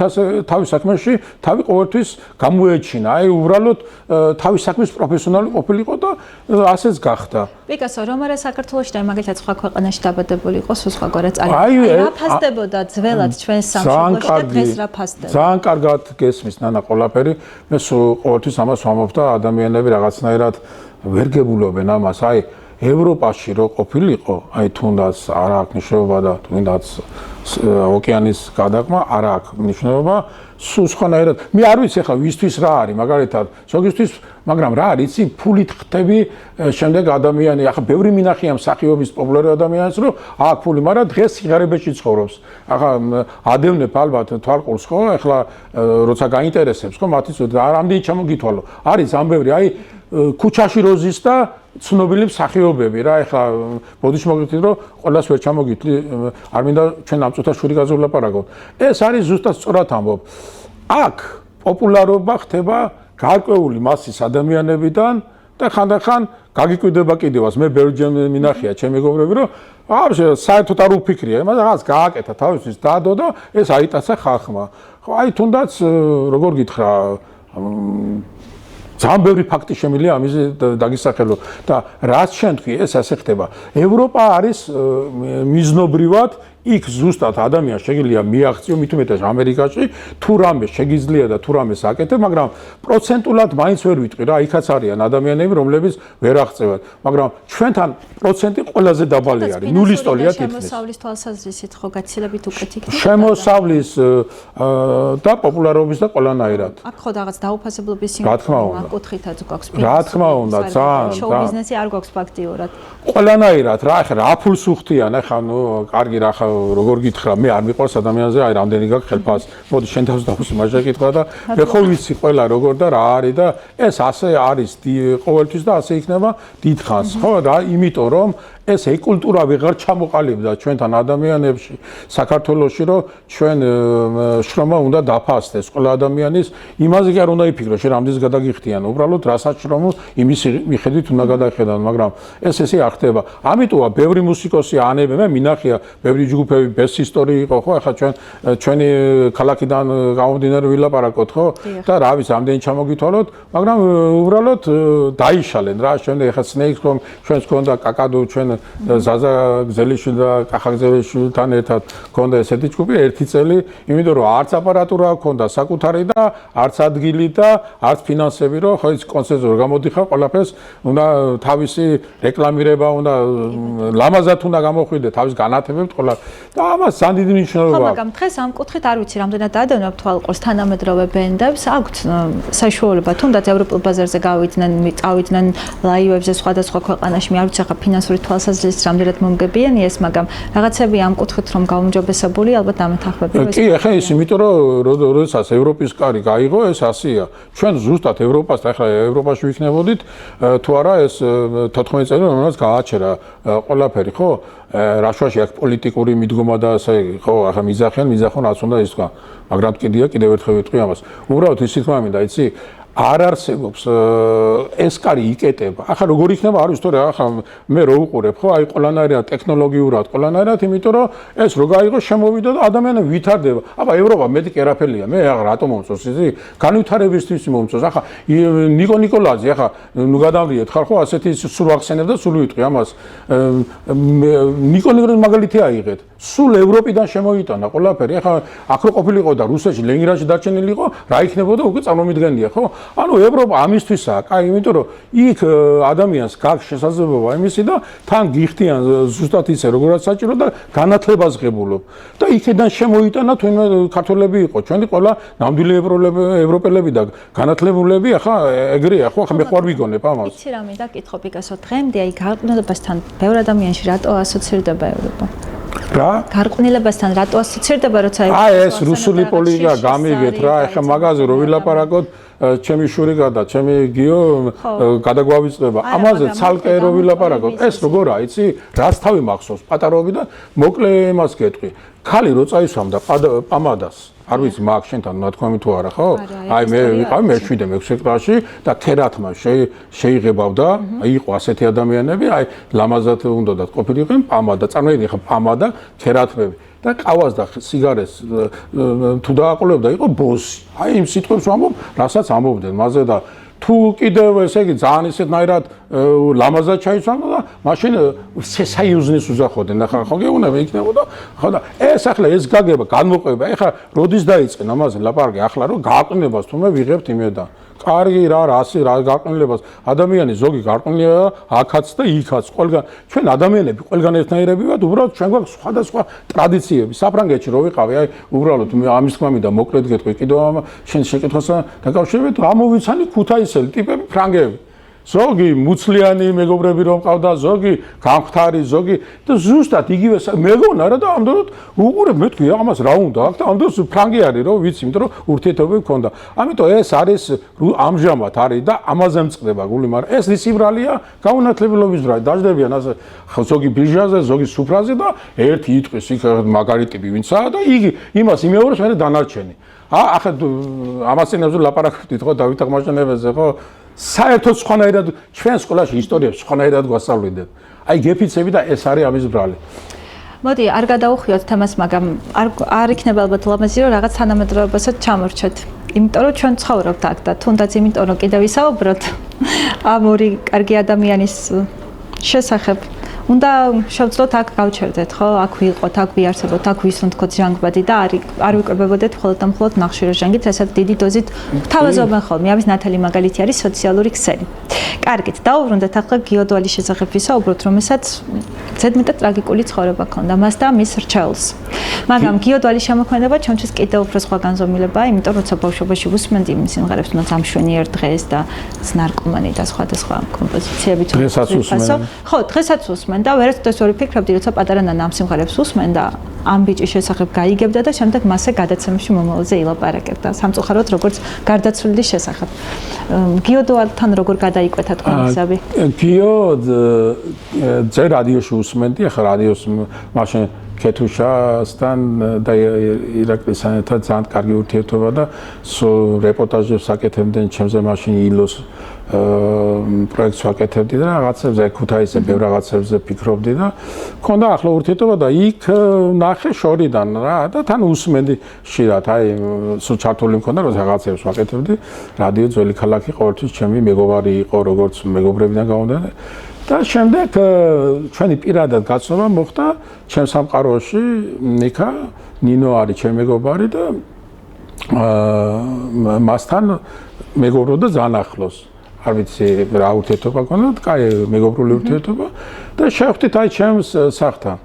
თავის საქმეში თავი ყოველთვის გამოეჩინა, აი უბრალოდ თავის საქმის პროფესიონალი ყოფილიყო და ასეც გახდა. პიკასო რომ არა საქართველოში და მაგალითად სხვა ქვეყანაში დაბადებული იყო, სხვაგვარად არის. რა ფასდებოდა ძველად ჩვენს სამშობლოში და დღეს რა ფასდება? ძალიან კარგად გესმის ნანა ყველაფერი. მე ყოველთვის ამას ვამბობ და ადამიანები რაღაცნაირად ვერ გებულობენ ამას. აი ევროპაში რო ყოფილიყო, აი თუნდაც არ აქვს მნიშვნელობა და თუნდაც ოკეანის გადაღმა არ აქვს მნიშვნელობა. სულ სხვანაირად. მე არ ვიცი ახლა ვისთვის რა არის, მაგალითად, ზოგისთვის, მაგრამ რა არის, იცი, ფულით ხტები შემდეგ ადამიანი, ახლა ბევრი მინახია მსახიობის პოპულარი ადამიანს, რომ აქვს ფული, მაგრამ დღეს სიღარიბეში ცხოვრობს. ახლა ადევნებ ალბათ თვალყურს, ხო? ახლა როცა გაინტერესებს, ხო, მათი რამდენი ჩამოგითვალო. არის ამბევრი, აი ქუჩაში როზის და ცნობილი მსახიობები რა, ეხლა ბოდიში მოგიწვით რომ ყველას ვერ ჩამოგითვლი, არ მინდა ჩვენ ამ წუთას შური გაზოლაპარაკოთ. ეს არის ზუსტად სწორად ამბობ. აქ პოპულარობა ხდება გარკვეული მასის ადამიანებიდან და ხანდახან გაგიკვირდება კიდევაც. მე ბევრჯერ მინახია ჩემი მეგობრები რომ საერთოდ არ უფიქრია, მაგრამ რაღაც გააკეთა თავისთვის დადო და ეს აიტაცა ხალხმა. ხო, აი თუნდაც როგორ გითხრა ძალიან ბევრი ფაქტი შემიძლია ამის დაგისახელო და რაც შენ თქვი ეს ასე ხდება. ევროპა არის მიზნობრივად იქ ზუსტად ადამიანს შეგიძლია მიაღწიო, მით უმეტეს ამერიკაში თუ რამე შეგიძლია და თუ რამეს აკეთებ, მაგრამ პროცენტულად მაინც ვერ ვიტყვი რა, იქაც არიან ადამიანები, რომლებიც ვერ აღწევათ, მაგრამ ჩვენთან პროცენტი ყველაზე დაბალი არის, ნულის ტოლია თითქმის. შემოსავლის თვალსაზრისით ხო გაცილებით უკეთ იქნება? შემოსავლის და პოპულარობის და ყველანაირად. აქ ხო რაღაც დაუფასებლობის კუთხითაც გვაქვს. რა თქმა უნდა, ძალიან. შოუ ბიზნესი არ გვაქვს ფაქტიურად. ყველანაირად რა, ახლა რა ფულს უხდიან, ახლა ნუ კარგი რა როგორ გითხრა, მე არ მიყვარს ადამიანზე, აი რამდენი გაქვს ხელფას. მოდი შენ თავს დავუსვი, მაგას გითხრა და მე ხო ვიცი ყველა როგორ და რა არის და ეს ასე არის ყოველთვის და ასე იქნება დიდხანს, ხო რა, იმიტომ რომ ეს კულტურა ვეღარ ჩამოყალიბდა ჩვენთან ადამიანებში საქართველოში, რომ ჩვენ შრომა უნდა დაფასდეს ყველა ადამიანის, იმაზე კი არ უნდა იფიქროს, შენ რამდენს გადაგიხდიან, უბრალოდ რასაც შრომო იმის მიხედვით უნდა გადახედან, მაგრამ ესე არ ხდება. ამიტომა ბევრი მუსიკოსი ანებენ, მე მინახია ბევრი ჯგუფები ბეს ისტორი იყო, ხო, ახლა ჩვენი ქალაქიდან გამომდინარე ვილაპარაკოთ, ხო? და რა ვიცი, რამდენი ჩამოგითვალოთ, მაგრამ უბრალოდ დაიშალენ რა, შემდეგ ახლა სნეიქს ხომ ჩვენს ქონდა კაკადო, ჩვენ ზაზა გზელიშვილი და კახა გზელიშვილთან ერთად ქონდა ესეთი ჯგუფი ერთი წელი, იმიტომ რომ არც აპარატურა ქონდა საკუთარი და არც ადგილი და არც ფინანსები, რომ ხო ის კონცერტზე რომ გამოდიხარ, ყველაფერს უნდა თავისი რეკლამირება, უნდა ლამაზად უნდა გამოხვიდე, თავის განათებებს ყველა და ამას ძალიან დიდი მნიშვნელობა აქვს. ხო, მაგრამ დღეს ამ კუთხით არ ვიცი, რამდენად ადევნებ თვალყურს თანამედროვე ბენდებს, აქვთ საშუალება, თუნდაც ევროპულ ბაზარზე წავიდნენ ლაივებზე სხვადასხვა ქვეყანაში, მე არ ვიცი, ახლა ფინანსური თვალსაზრისით რამდენად მომგებიანი ეს, მაგრამ რაღაცები ამ კუთხით რომ გაუმჯობესებული, ალბათ დამეთანხმები რომ კი, ახლა ის იმიტომ რომ როდესაც ევროპის კარი გაიღო, ეს ასეა. ჩვენ ზუსტად ევროპას და ახლა ევროპაში ვიქნებოდით, თუ არა ეს 14 წელი რომელსაც გააჩერა ყველაფერი, ხო? რაშვაში აქ პოლიტიკური მიდგომა და ასე, ხო, ახლა მიზახიან, რაც უნდა ის თქვა. მაგრამ კიდე ერთხელ ვიტყვი ამას. უბრალოდ ისიც მინდა, იცი, არ არსებობს ეს კარი იკეტება. ახლა როგორ იქნება არ ვიცი, თორე ახლა მე რო უყურებ, ხო, აი ყველანაირად ტექნოლოგიურად, ყველანაირად, იმიტომ რომ ეს რო გაიღო შემოვიდა და ადამიანები ვითარდება. აბა ევროპა მეტი კერაფელია, მე ახლა რატომ მომწონს ისი? განვითარებისთვის მომწონს. ახლა ნიკო ნიკოლაძე, ახლა ნუ გადავდიეთ ხარ ხო, ასეთი სულ ახსენებ და სულ ვიტყვი ამას. ნიკო ნიკოლაძე მაგალითი აიღეთ. სულ ევროპიდან შემოიტანა ყველაფერი. ახლა აქ რო ყოფილიყო და რუსეთში, ლენინგრადში დარჩენილიყო, რა იქნებოდა უკვე წარმომიდგენია, ხო? ანუ ევროპა ამისთვისაა, კაი, იმიტომ რომ იქ ადამიანს გაქვს შესაძლებლობა იმისი და თან გიხდიან ზუსტად ისე, როგორაც საჭირო და განათლებას ღებულობ. და იქიდან შემოიტანა თუნდაც ქართველები იყო, ჩვენი ყველა ნამდვილი ევროპელები და განათლებულები, ახლა ეგრეა, ხო, ახლა მე ხوار ვიგონებ ამას. იცი რა მინდა კითხო პიკასო, დღემდე აი გარყვნილებასთან ბევრ ადამიანში რატო ასოცირდება ევროპა? რა? გარყვნილებასთან რატო ასოცირდება, როცა აი ეს რუსული პოლიტიკა გამიგეთ რა, ეხლა მაგაზე რო ვილაპარაკოთ, ჩემი შური გადა, ჩემი გიო გადაგვავიწყდება. ამაზე ცალკე რო ვილაპარაკოთ, ეს როგორა, იცი? რაც თავი მახსოვს პატარაობიდან, მოკლე იმას გეტყვი. ქალი რო წაისვამდა პამადას, არ ვიცი მაგ შენთან ნათქვამი თუ არა, ხო? აი მე ვიყავი მე 7-6 კლასში და ქერათმა შეიღებავდა, იყო ასეთი ადამიანები, აი ლამაზად უნდათ ყოფილიყენ პამადა, წარმოიდგინე ხა პამადა, ქერათმები და ყავას და სიგარეს თუ დააყოლებდა, იყო ბოსი. აი იმ სიტყვებს ვამბობ, რასაც ამბობდნენ მასზე და თუ კიდევ ესე იგი ძალიან ისეთნაირად ლამაზად ჩაიცვამდა და მაშინ საიუზნის უზახოდნენ. ახლა ხო გეუბნება იქნებოდა, ხო და ეს ახლა ეს გაგება, განმოყვება, ახლა როდის დაიწყენ ამაზე ლაპარაკი, ახლა რომ გააყნებას თუმე ვიღებთ იმედან. კარგი რა გაყნილებას ადამიანი ზოგი გაყნილია აქაც და იქაც ყველგან ჩვენ ადამიანები ყველგან ერთნაირები ვართ უბრალოდ ჩვენ გვაქვს სხვადასხვა ტრადიციები საფრანგეთში რო ვიყავი აი უბრალოდ ამის თქმა მინდა მოკლედ გეტყვი კიდევ შენ შეკითხვასთან დაკავშირებით ამოვიცანი ქუთაისელი ტიპები ფრანგები ზოგი მუცლიანი მეგობრები რომ ყავდა ზოგი გამხთარი ზოგი და ზუსტად იგივე მეგონა რა და ამდენად უყურებ მეთქვი ამას რა უნდა აქ და ამდენად ფრანგი არის რომ ვიცი იმიტომ რომ ურთიერთობები მქონდა ამიტომ ეს არის ამჟამად არის და ამაზე მწყდება გული მაგრამ ეს ისიბრალია გაუნათლებლობის ბრალი დაждდებიან ასე ზოგი ბიჟაზე ზოგი სუფრაზე და ერთი იტყვის იქ მაგარი ტიპი ვინცაა და იგი იმას იმეორებს მე დანარჩენი ახლა ამას წინაზე ლაპარაკობდით ხო დავით აღმაშენებელზე ხო საერთოდ სხვანაირად ჩვენ სკოლაში ისტორიებს სხვანაირად გვასწავლინდნენ. აი გეფიცები და ეს არის ამის ბრალი. მოდი, არ გადაუხვიოთ თემას, მაგრამ არ იქნება ალბათ ლამაზი რომ რაღაც თანამედროვეობასაც ჩამორჩეთ. იმიტომ რომ ჩვენ ცხოვრობთ აქ და თუნდაც იმიტომ რომ კიდევ ვისაუბროთ ამ ორი კარგი ადამიანის შესახებ. უნდა შევძლოთ აქ გავჩერდეთ, ხო? აქ ვიყოთ, აქ ვიარსებოთ, აქ ვისუნთქოთ ჟანგბადი და არ ვიკვებებოდეთ მხოლოდ და მხოლოდ ნახშირო ჟანგით, რასაც დიდი დოზით თავაზობენ ხოლმე. ამის ნათელი მაგალითი არის სოციალური ქსელი. კარგით, დაუბრუნდეთ ახლა გიოდვალის შესახებ ვისაუბროთ, რომელსაც ზედმეტად ტრაგიკული ცხოვრება ჰქონდა მას და მის რჩეულს. მაგრამ გიოდვალის შემოქმედება ჩემთვის კიდევ უფრო სხვა განზომილებაა, იმიტომ რომ როცა ბავშვობაში ვუსმენდი იმ სიმღერებს, თუნდაც ამ მშვენიერ დღეს და ნარკომანი და სხვადასხვა კომპოზიციები თუ ხო, დღესაც ვუსმენ და ვერასდროს ეს ორი ფიქრობდი, როცა პატარა ნანა ამ სიმღერებს უსმენ და ამ ბიჭის შესახებ გაიგებდა და შემდეგ მასზე გადაცემაში მომავალზე ილაპარაკებდა. სამწუხაროდ როგორც გარდაცვლილის შესახებ. გიოდვალთან როგორ გადაიკვეთა თქვენი გზები? გიო ძე რადიოში უსმენდი, ახლა რადიოს მაშინ კეთუშასთან და ირაკლისთან ერთად ძალიან კარგი ურთიერთობა და რეპორტაჟებს აკეთებდნენ ჩემზე მაშინ ილოს პროექტს ვაკეთებდი და რაღაცებზე ქუთაისზე ბევრ რაღაცებზე ფიქრობდი და მქონდა ახლა ურთიერთობა და იქ ნახე შორიდან რა და თან უსმენდი ხშირად აი სულ ჩართული მქონდა რომ რაღაცებს ვაკეთებდი რადიო ძველი ქალაქი ყოველთვის ჩემი მეგობარი იყო როგორც მეგობრებიდან გამომდინარე და შემდეგ ჩვენი პირადად გაცნობა მოხდა ჩემ სამყაროში ნიკა ნინო არის ჩემი მეგობარი და მასთან მეგობრობდა ძალიან ახლოს არ ვიცი რა ურთიერთობა გქონდა, კაი მეგობრული ურთიერთობა და შევხვდით აი ჩემს სახლთან.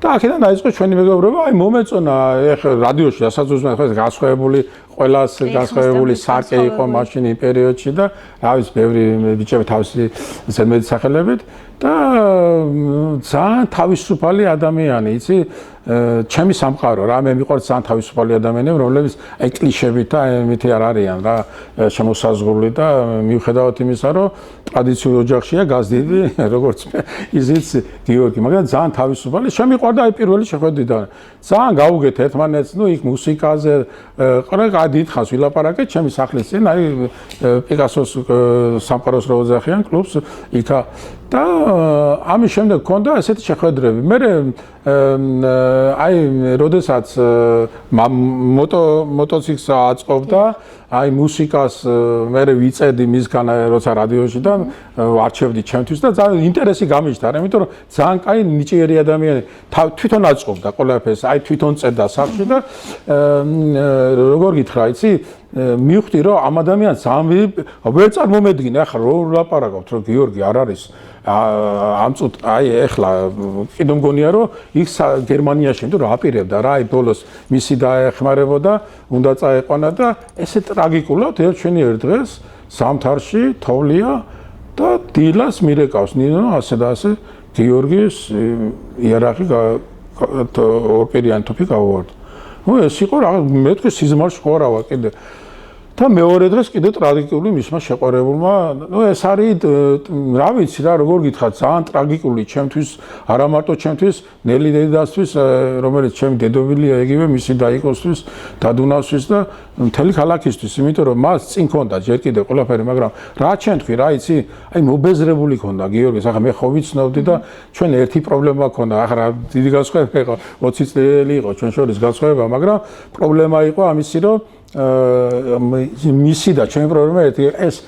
და აქედან დაიწყო ჩვენი მეგობრობა, აი მომეწონა ეხლა რადიოში რასაც უზმენ ხო ეს განსხვავებული ყველას განსხვავებული სარკე იყო მაშინ იმ პერიოდში და რა ვიცი ბევრი ბიჭები თავისი ზედმეტი სახელებით და ძალიან თავისუფალი ადამიანი, იცი, ჩემი სამყარო რა, მე მიყვარს ძალიან თავისუფალი ადამიანები, რომლებიც აი კლიშებით და მითი არ არიან რა, შემოსაზღვრული და მიუხედავად იმისა, რომ ტრადიციული ოჯახშია გაზდიდი, როგორც ისიც გიორგი, მაგრამ ძალიან თავისუფალი, შემიყვარდა აი პირველი შეხვედრიდან. ძალიან გავუგეთ ერთმანეთს, ნუ იქ მუსიკაზე, ყველა დიდხანს ვილაპარაკეთ ჩემი სახლის წინ, აი პიკასოს სამყაროს რო ოძახიან კლუბს იქა და ამის შემდეგ მქონდა ესეთი შეხვედრები. მე აი როდესაც მოტოციკლს აწყობდა, აი მუსიკას მე ვიწედი მისგან როცა რადიოში და ვარჩევდი ჩემთვის და ძალიან ინტერესი გამიჩნდა, იმიტომ რომ ძალიან კაი ნიჭიერი ადამიანი თვითონ აწყობდა ყველაფერს, აი თვითონ წერდა სახში და როგორ გითხრა, იცი, მივხვდი რომ ამ ადამიანს ვერ წარმომედგინე, ახლა რო ვლაპარაკობთ, რომ გიორგი არ არის ამ წუთ აი ეხლა კიდე მგონია რომ იქ გერმანიაში იმიტომ რომ აპირებდა რა აი ბოლოს მისი დაეხმარებოდა უნდა წაეყვანა და ესე ტრაგიკულად ჩვენი ერთ დღეს ზამთარში თოვლია და დილას მირეკავს ნინო ასე და ასე გიორგის იარაღი ორპირიანი თოფი გავუვარდა. ნუ ეს იყო რაღაც მე თქვი სიზმარში ხო არა ვარ კიდე და მეორე დღეს კიდე ტრაგიკული მისმა შეყვარებულმა, ნუ ეს არის რა ვიცი რა, როგორ გითხრათ, ძალიან ტრაგიკული ჩემთვის, არა მარტო ჩემთვის, ნელი დედასთვის, რომელიც ჩემი დედობილია იგივე მისი დაიკოსთვის, დადუნავსთვის და მთელი ქალაქისთვის, იმიტომ რომ მას წინ ქონდა ჯერ კიდე ყველაფერი, მაგრამ რა ჩვენ თქვი, რა იცი, აი მობეზრებული ქონდა გიორგის, ახლა მე ხო ვიცნობდი და ჩვენ ერთი პრობლემა ქონდა, ახლა დიდი განსხვავება იყო, 20 წელი იყო ჩვენ შორის განსხვავება, მაგრამ პრობლემა იყო ამისი, რომ მისი და ჩემი პრობლემა ერთი ეს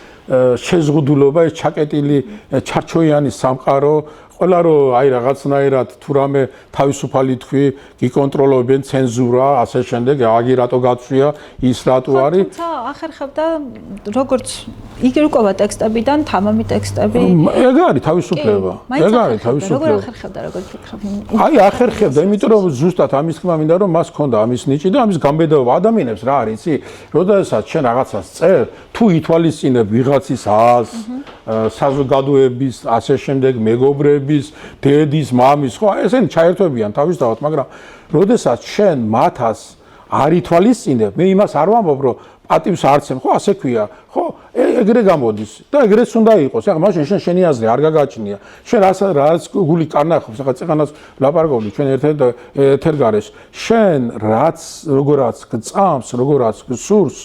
შეზღუდულობა, ეს ჩაკეტილი ჩარჩოიანი სამყარო, ყველა რომ აი რაღაცნაირად თუ რამე თავისუფალი თქვი, გიკონტროლობენ ცენზურა, ასე შემდეგ, აგი რატო გაცვია, ის რატო არის. თუმცა ახერხებდა როგორც იგივე ყובה ტექსტებიდან თამამი ტექსტები. ეგ არის თავისუფლება. ეგ არის თავისუფლება. როგორ ახერხებდა, როგორ ფიქრობ? აი ახერხებდა, იმიტომ რომ ზუსტად ამის თქმა მინდა რომ მას ჰქონდა ამის ნიჭი და ამის გამბედაობა ადამიანებს რა არის, იცი? როდესაც შენ რაღაცას წერ, თუ ითვალისწინებ ვიღაცის აზრს, საზოგადოების, ასე შემდეგ, მეგობრების, დედის, მამის, ხო, ესენი ჩაერთვებიან თავისთავად, მაგრამ როდესაც შენ მათას არ ითვალისწინებ, მე იმას არ ვამბობ, რომ პატივს არცემ, ხო, ასე ქვია, ხო, ეგრე გამოდის და ეგრეც უნდა იყოს. ახლა მაშინ შენ შენი აზრი არ გაგაჩნია. შენ რაც გული კარნახობს, ახლა წეღანაც ვლაპარაკობდი ჩვენ ერთ გარეშე. შენ რაც როგორაც გწამს, როგორაც გსურს,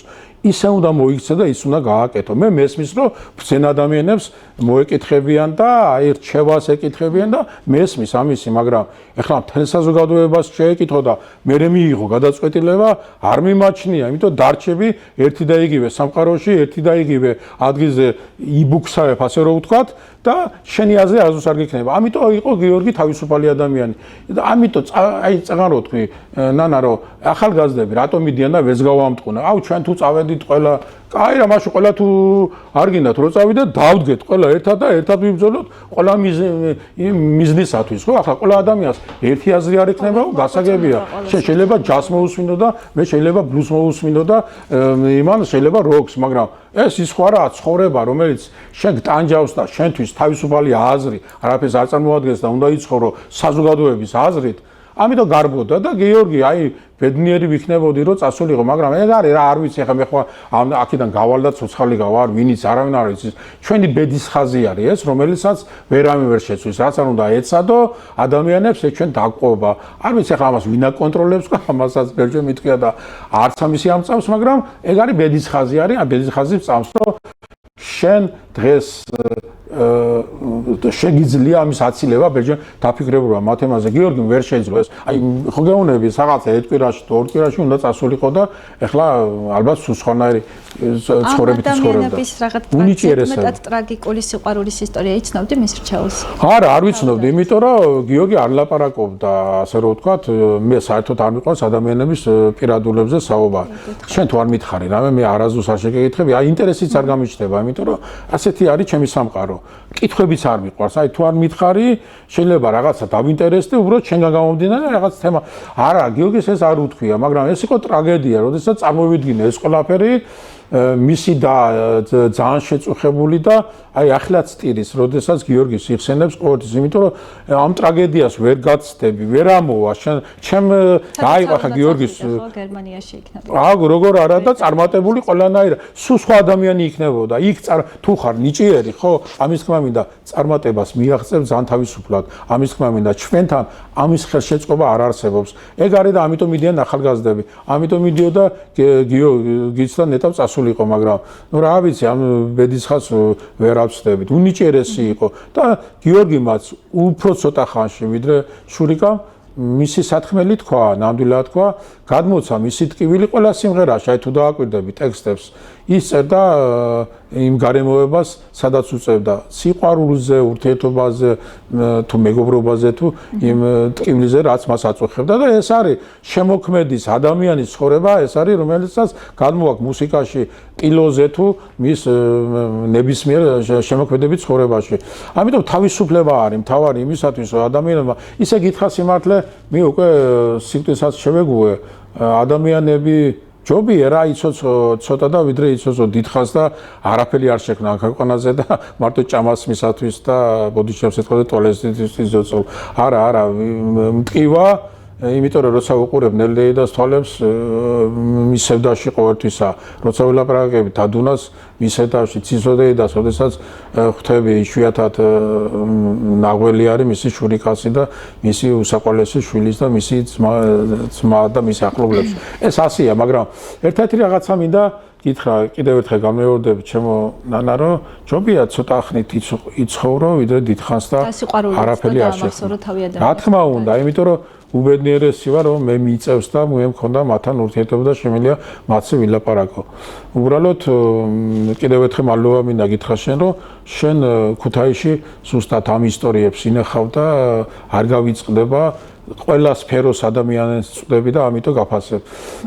ისე უნდა მოიქცე და ის უნდა გააკეთო. მე მესმის რომ ბრძენ ადამიანებს მოეკითხებიან და აი რჩევას ეკითხებიან და მესმის ამისი, მაგრამ ეხლა მთელ საზოგადოებას შეეკითხო და მე მიიღო გადაწყვეტილება არ მიმაჩნია, იმიტომ დარჩები ერთი და იგივე სამყაროში, ერთი და იგივე ადგილზე იბუქსავებ, ასე რომ ვთქვათ და შენი აზრი არასდროს არ გიქნება. ამიტომ იყო გიორგი თავისუფალი ადამიანი. და ამიტომ აი წაღან რო თქვი, ნანა რომ ახალგაზრდები რატომ მიდიან და ვეც გავამტყუნა. აუ ჩვენ თუ წავედით ყველა, კაი რა, მაშინ ყველა თუ არ გინდათ რო წავიდეთ, დავდგეთ ყველა ერთად და ერთად ვიბრძოლოთ ყველა მიზნისათვის, ხო? ახლა ყველა ადამიანს ერთი აზრი არ ექნება, გასაგებია. შენ შეიძლება ჯაზს მოусმინო და მე შეიძლება ბლუზს მოусმინო და იმან შეიძლება როკს, მაგრამ ეს ის ხო არა ცხოვრება, რომელიც შენ გტანჯავს და შენთვის თავისუფალი აზრი, არაფერს არ წარმოადგენს და უნდა იცხოვრო საზოგადოების აზრით. ამიტომ გარბოდა და გიორგი აი ბედნიერი ვიქნებოდი რომ წასულიყო, მაგრამ ეგ არის რა, არ ვიცი, ახლა მე ხო აქედან გავალ და ცოცხალი გავარ, ვინიც არავინ არ იცის. ჩვენი ბედის ხაზი არის ეს, რომელიცაც ვერავინ ვერ შეცვის, რაც არ უნდა ეცადო ადამიანებს ეს ჩვენ დაგყვება. არ ვიცი ახლა ამას ვინ აკონტროლებს, ამასაც ბერჯერ მithქია და არც ამისი ამწამს, მაგრამ ეგ არის ბედის ხაზი არის, ამ ბედის ხაზი წამს, რომ შენ დღეს შეგიძლია ამის აცილება, ბერჯერ დაფიქრებულობა მათემაზე. გიორგიმ ვერ შეიძლება ეს. აი ხო გეუბნები, რაღაცა ერთ კვირაში, ორ კვირაში უნდა წასულიყო და ეხლა ალბათ სხვანაირი ცხოვრებითი ცხოვრება. ადამიანების რაღაც მეტად ტრაგიკული სიყვარულის ისტორია იცნობდი მის რჩეულს? არა, არ ვიცნობდი, იმიტომ რომ გიორგი არ ლაპარაკობდა, ასე რომ ვთქვათ, მე საერთოდ არ მიყვარს ადამიანების პირადულებზე საუბარი. შენ თუ არ მითხარი, რამე მე არასდროს არ შეგეკითხები, აი ინტერესიც არ გამიჩნდება, იმიტომ რომ ასეთი არის ჩემი სამყარო. კითხვებიც არ მიყვარს. აი თუ არ მითხარი, შეიძლება რაღაცა დავინტერესდე, უბრალოდ შენგან გამომდინარე რაღაც თემა. არა, გიორგის ეს არ უთქვია, მაგრამ ეს იყო ტრაგედია, როდესაც წარმოვიდგინე ეს ყველაფერი მისი და ძალიან შეწუხებული და აი ახლაც ტირის, როდესაც გიორგის იხსენებს ყოველთვის, იმიტომ რომ ამ ტრაგედიას ვერ გაცდები, ვერ ამოვა, ჩემ დაიყვა ხა გიორგის გერმანიაში იქნება. როგორ არა და წარმატებული ყველანაირად, სულ სხვა ადამიანი იქნებოდა. იქ თუ ხარ ნიჭიერი, ხო? ამის თქმა მინდა წარმატებას მიაღწევ ძალიან თავისუფლად. ამის თქმა მინდა ჩვენთან ამის ხელშეწყობა არ არსებობს. ეგ არის და ამიტომ მიდიან ახალგაზრდები. ამიტომ მიდიოდა გიორგიც და ნეტავ წასულიყო, მაგრამ ნუ რა ვიცი, ამ ბედის ხას ვერ ავწდებით. უნიჭიერესი იყო და გიორგი მას უფრო ცოტა ხანში ვიდრე შურიკამ მისი სათხმელი თქვა, ნამდვილად თქვა, გადმოცა მისი ტკივილი ყველა სიმღერაში, აი თუ დააკვირდები ტექსტებს, ის წერდა იმ გარემოებას, სადაც უწევდა სიყვარულზე, ურთიერთობაზე, თუ მეგობრობაზე, თუ იმ ტკივილზე, რაც მას აწუხებდა და ეს არის შემოქმედის ადამიანის ცხოვრება, ეს არის რომელიცაც გადმოაქვს მუსიკაში, ტილოზე თუ მის ნებისმიერ შემოქმედების ცხოვრებაში. ამიტომ თავისუფლება არის მთავარი იმისათვის, რომ ადამიანმა ისე გითხრა სიმართლე, მე უკვე სიკვდილსაც შევეგუე, ადამიანები ჯობია რა იცოცხლო ცოტა და ვიდრე იცოცხლო დიდხანს და არაფერი არ შექმნა ქვეყანაზე და მარტო ჭამას მისათვის და ბოდიშებს ეთქვა და ტუალეტისთვის ძოწოლ. არა, მტკივა, იმიტომ რომ როცა უყურებ ნელ-დეიდას თვალებს მის სევდაში ყოველთვისა, როცა ვილაპარაკები დადუნას მის სევდაში ცისოდეიდას, ოდესაც ხვდები იშვიათად ნაღველი არის მისი შურიკასი და მისი უსაყვალესი შვილის და მისი ძმა და მისი ახლობლებს. ეს ასია, მაგრამ ერთ-ერთი რაღაცა მინდა გითხრა, კიდევ ერთხელ გამეორდები ჩემო ნანა, რომ ჯობია ცოტა ხნით იცხოვრო, ვიდრე დიდხანს და არაფერი არ შეხვდა. რა თქმა უნდა, იმიტომ რომ უბედნიერესი ვარ, რომ მე მიიწევს და მე მქონდა მათთან ურთიერთობა და შემიძლია მათზე ვილაპარაკო. უბრალოდ კიდევ ერთხელ მადლობა მინდა გითხრა შენ, რომ შენ ქუთაისში ზუსტად ამ ისტორიებს ინახავ და არ გავიწყდება ყველა სფეროს ადამიანებს წვდები და ამიტომ გაფასებ.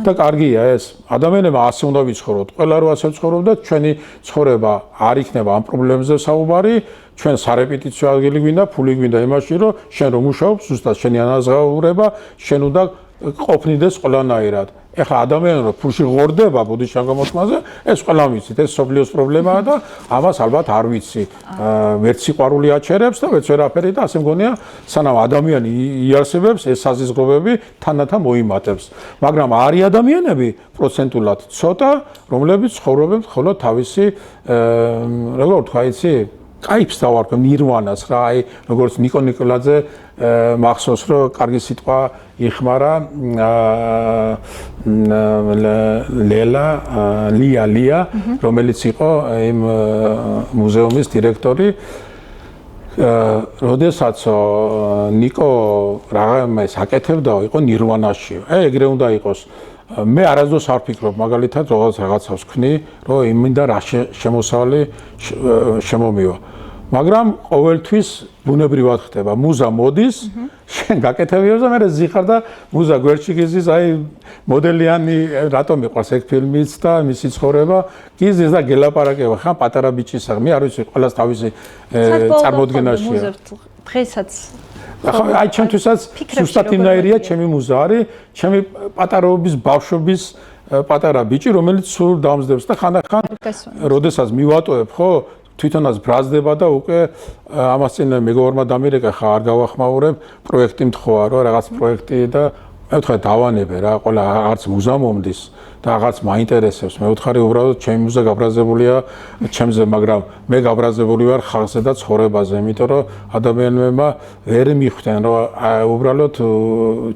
და კარგია ეს. ადამიანებმა ასე უნდა ვიცხოვროთ. ყველა რო ასე ცხოვრობდეთ, ჩვენი ცხოვრება არ იქნება ამ პრობლემებზე საუბარი. ჩვენ სარეპეტიციო ადგილი გვინდა, ფული გვინდა იმაში, რომ შენ რომ მუშაობ, ზუსტად შენი ანაზღაურება, შენ უნდა ყოფნიდეს ყველანაირად. ეხლა ადამიანი რომ ფულში ღორდება ბოდიშიან გამოსვლაზე, ეს ყველამ ვიცით, ეს სოფლიოს პრობლემაა და ამას ალბათ არ ვიცი. ვერც სიყვარული აჩერებს და ვერც ვერაფერი და ასე მგონია, სანამ ადამიანი იარსებებს, ეს საზიზღობები თანდათან მოიმატებს. მაგრამ არის ადამიანები პროცენტულად ცოტა, რომლებიც ცხოვრობენ მხოლოდ თავისი, როგორ ვთქვა, იცი? კაიფს დავარქვენ ნირვანას რა, აი როგორც ნიკო ნიკოლაძე მახსოვს რომ კარგი სიტყვა იხმარა ლია, რომელიც იყო იმ მუზეუმის დირექტორი. როდესაც ნიკო რაღაცას აკეთებდა, იყო ნირვანაში. ეგრე უნდა იყოს. მე არასდროს არ ვფიქრობ მაგალითად რაღაცას ვქნი, რომ იმინდა რა შემოსავალი შემომივა. მაგრამ ყოველთვის ბუნებრივად ხდება. მუზა მოდის, შენ გაკეთებიებს და მე ზიხარ და მუზა გვერდში გიზის, აი მოდელიანი რატომ მიყვარს ეგ ფილმიც და მისი ცხოვრება, გიზის და გელაპარაკება ხან პატარა ბიჭის სახე. მე არ ვიცი, ყველას თავისი წარმოდგენაშია. დღესაც აი ჩემთვისაც ზუსტად იმნაირია ჩემი მუზა არის, ჩემი პატარაობის ბავშვობის პატარა ბიჭი, რომელიც სულ დამზდებს და ხანდახან როდესაც მივატოებ, ხო, თვითონაც ბრაზდება და უკვე ამას წინ მეგობრმა დამირეკა, ხა არ გავახმაურებ, პროექტი მთხოვა, რომ რაღაც პროექტი და მე ვთხარი დავანებე რა, ყველა არც მუზა მომდის და რაღაც მაინტერესებს. მე ვთხარი უბრალოდ ჩემი მუზა გაბრაზებულია ჩემზე, მაგრამ მე გაბრაზებული ვარ ხალხზე და ცხოვრებაზე, იმიტომ რომ ადამიანებმა ვერ მიხვდნენ, რომ უბრალოდ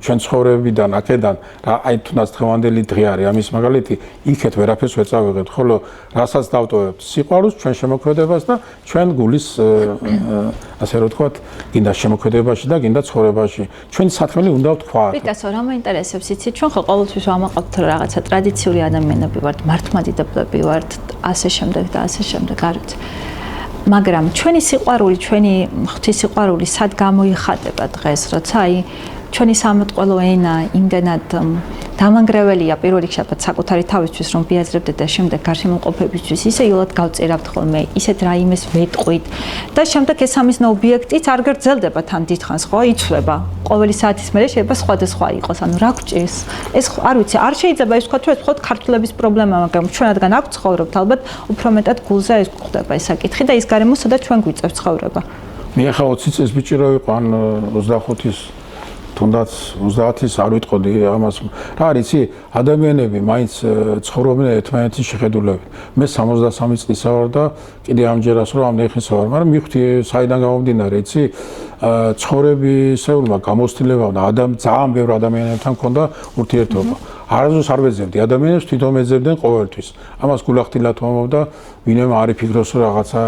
ჩვენ ცხოვრებიდან, აქედან რა, აი თუნდაც დღევანდელი დღე არის, ამის მაგალითი, იქეთ ვერაფერს ვერ წავიღებთ, ხოლო რასაც დავტოვებთ სიყვარულს, ჩვენ შემოქმედებას და ჩვენ გულის ასე რომ ვთქვათ, გინდა შემოქმედებაში და გინდა ცხოვრებაში. ჩვენი საქმე უნდა ვთქვა. ვიკასო, რა მაინტერესებს იცით, ჩვენ ხო ყოველთვის ვამაყობთ რაღაცა ტრადიციული ადამიანები ვართ, მართლმადიდებლები ვართ, ასე შემდეგ და ასე შემდეგ, არ ვიცი. მაგრამ ჩვენი სიყვარული, ჩვენი ღვთის სიყვარული სად გამოიხატება დღეს, როცა აი ჩვენი სამოწყალო ენა იმდენად დამანგრეველია პირველ რიგში საკუთარი თავისთვის რომ ვიაზრებდეთ და შემდეგ გარშემოყოფებისთვის ისე იოლად გავწერავთ ხოლმე ისეთ რაიმეს ვეტყვით და შემდეგ ეს სამიზნე ობიექტიც არ გრძელდება თან დიდხანს ხო იცვლება ყოველი საათის მერე შეიძლება სხვადასხვა იყოს ანუ რა გვჭირს ეს არ ვიცი არ შეიძლება ის ვთქვა თუ ეს მხოლოდ ქართველების პრობლემა მაგრამ ჩვენ რადგან აქ ცხოვრობთ ალბათ უფრო მეტად გულზე ეს გვხვდება ეს საკითხი და ის გარემო სადაც ჩვენ გვიწევს ცხოვრება მე ახლა 20 წელს ბიჭი რო იყო ან 25-ის თუნდაც 30-ის არ ვიტყოდი ამას რა არის იცი ადამიანები მაინც ცხოვრობენ ერთმანეთის შეხედულებით მე 63 წლისა ვარ და კიდე ამჯერას რომ ამ ნეხის ვარ მაგრამ მივხვდი საიდან გამომდინარე იცი ცხოვრებისეულმა გამოცდილებამ და ძალიან ბევრ ადამიანებთან მქონდა ურთიერთობა არასდროს არ ვეძებდი ადამიანებს თვითონ ეძებდნენ ყოველთვის ამას გულახდილად ვამბობდა ვინმე არ იფიქროს რომ რაღაცა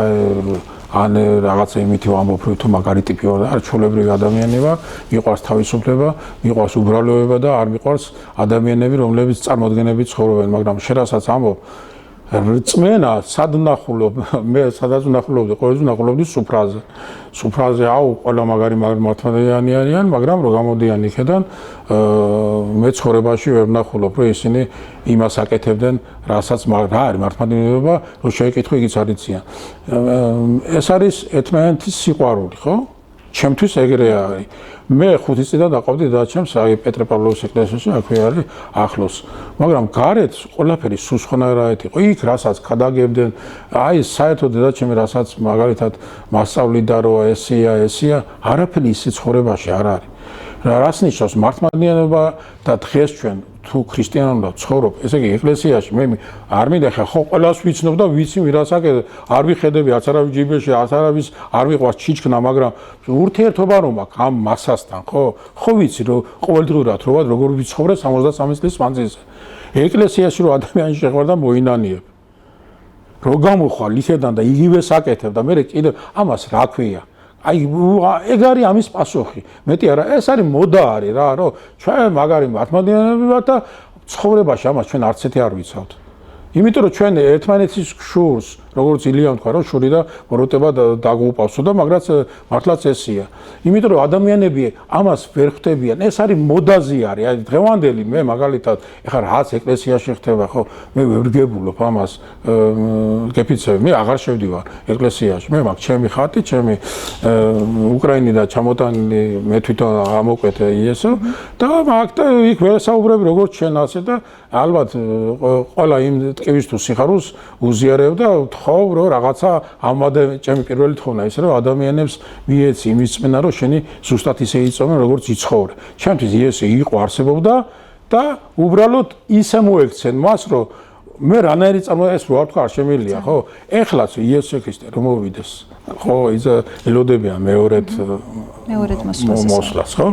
ან რაღაცა იმითი ვამბობ რომ თუ მაგარი ტიპი ვარ და არ ჩვეულებრივი ადამიანი ვარ მიყვარს თავისუფლება მიყვარს უბრალოება და არ მიყვარს ადამიანები რომლებიც წარმოადგენებით ცხოვრობენ მაგრამ შენ რასაც ამბობ რწმენა სად ვნახულობ მე სადაც ვნახულობდი ყოველთვის ვნახულობდი სუფრაზე აუ ყველა მაგარი მართლმადიდიანი არიან მაგრამ რო გამოდიან იქედან მე ცხოვრებაში ვერ ვნახულობ რომ ისინი იმას აკეთებდნენ რასაც რა არის მართლმადიდებლობა რო შეეკითხო იგიც არ იციან ეს არის ერთმანეთის სიყვარული ხო ჩემთვის ეგრე არის მე 5 წელიწად დაყავდი დედაჩემს აი პეტრე-პავლოვის ეკლესიაში აქვე არის ახლოს მაგრამ გარეთ ყველაფერი სუსხონარაეთ იყო იქ რასაც გადაგებდნენ აი საერთოდ დედაჩემი რასაც მაგალითად მასწავლიდა რომ ესია არაფერი ისე ცხოვრებაში არ არის რას ნიშნავს მართლმადიდებლობა და დღეს ჩვენ თუ ქრისტიანობა ცხოვრობ ესე იგი ეკლესიაში მე არ მინდა ხა ხო ყველას ვიცნობ და ვიცი ვირას აკეთებ არ ვიხედები არც არავის ჯიბეში არც არავის არ მიყვარს ჩიჩქნა მაგრამ ურთიერთობა რომ აქვს ამ მასასთან ხო ვიცი რომ ყოველდღურად როგორ ვიცხოვრე 63 წლის მანძილზე ეკლესიაში რომ ადამიანი შეხვდა მოინანიებ რო გამოხვალ ისედან და იგივეს აკეთებ და მე კიდე ამას რა ქვია აი ეგ არის ამის პასუხი მეტი არა ეს არის მოდა არის რა რომ ჩვენ მაგარი მართლმადიდებლები ვართ და ცხოვრებაში ამას ჩვენ არც ერთი არ ვიცავთ იმიტომ რომ ჩვენ ერთმანეთის შურს როგორც ილია თქვა რომ შური და ბოროტება დაგუპავსო და მაგრაც მართლაც ესია იმიტომ რომ ადამიანები ამას ვერ ხვდებიან ეს არის მოდაზე არის აი დღევანდელი მე მაგალითად ეხლა რაც ეკლესიაში ხდება ხო მე ვერ გებულობ ამას გეფიცები მე აღარ შევდივარ ეკლესიაში მე მაგ ჩემი ხატი ჩემი უკრაინიდან ჩამოტანილი მე თვითონ ამოკვეთე იესო და მაგ და იქ ვესაუბრები როგორც ჩვენ ასე და ალბათ ყველა იმ ტკივის თუ სიხარულს უზიარებ და ხო რომ რაღაცა ამადე ჩემი პირველი თხოვნა ის რომ ადამიანებს მიეცი იმის წმენა რომ შენი ზუსტად ისე იწოვენ როგორც იცხოვრე ჩემთვის ისე იყო არსებობდა და უბრალოდ ისე მოექცენ მას რომ მე რანაირი წარმოება ეს რო არ თქვა არ შემიძლია ხო ეხლაც იესო ქრისტე რომ მოვიდეს ხო ის ელოდებიან მეორედ მოსვლას ხო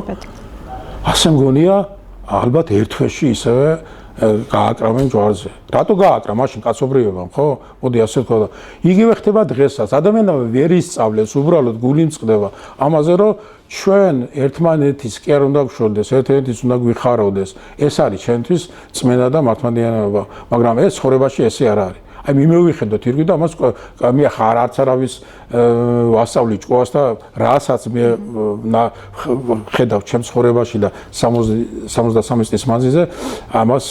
ასე მგონია ალბათ ერთ თვეში ისევე გააკრავენ ჯვარზე. რატო გააკრა მაშინ კაცობრიობამ, ხო? მოდი ასე ვთქვა და იგივე ხდება დღესაც. ადამიანები ვერ ისწავლეს, უბრალოდ გული მწყდება ამაზე, რომ ჩვენ ერთმანეთის კი არ უნდა გვშორდეს, ერთმანეთის უნდა გვიხარავდეს. ეს არის ჩვენთვის წმენა და მართლმადიდებლობა, მაგრამ ეს ცხოვრებაში ესე არ არის. აი მიმოვიხედოთ ირგვი და ამას მე ხარ არც არავის ვასწავლი ჭკუას და რასაც მე ხედავ ჩემს ცხოვრებაში და 63 წლის მანძილზე ამას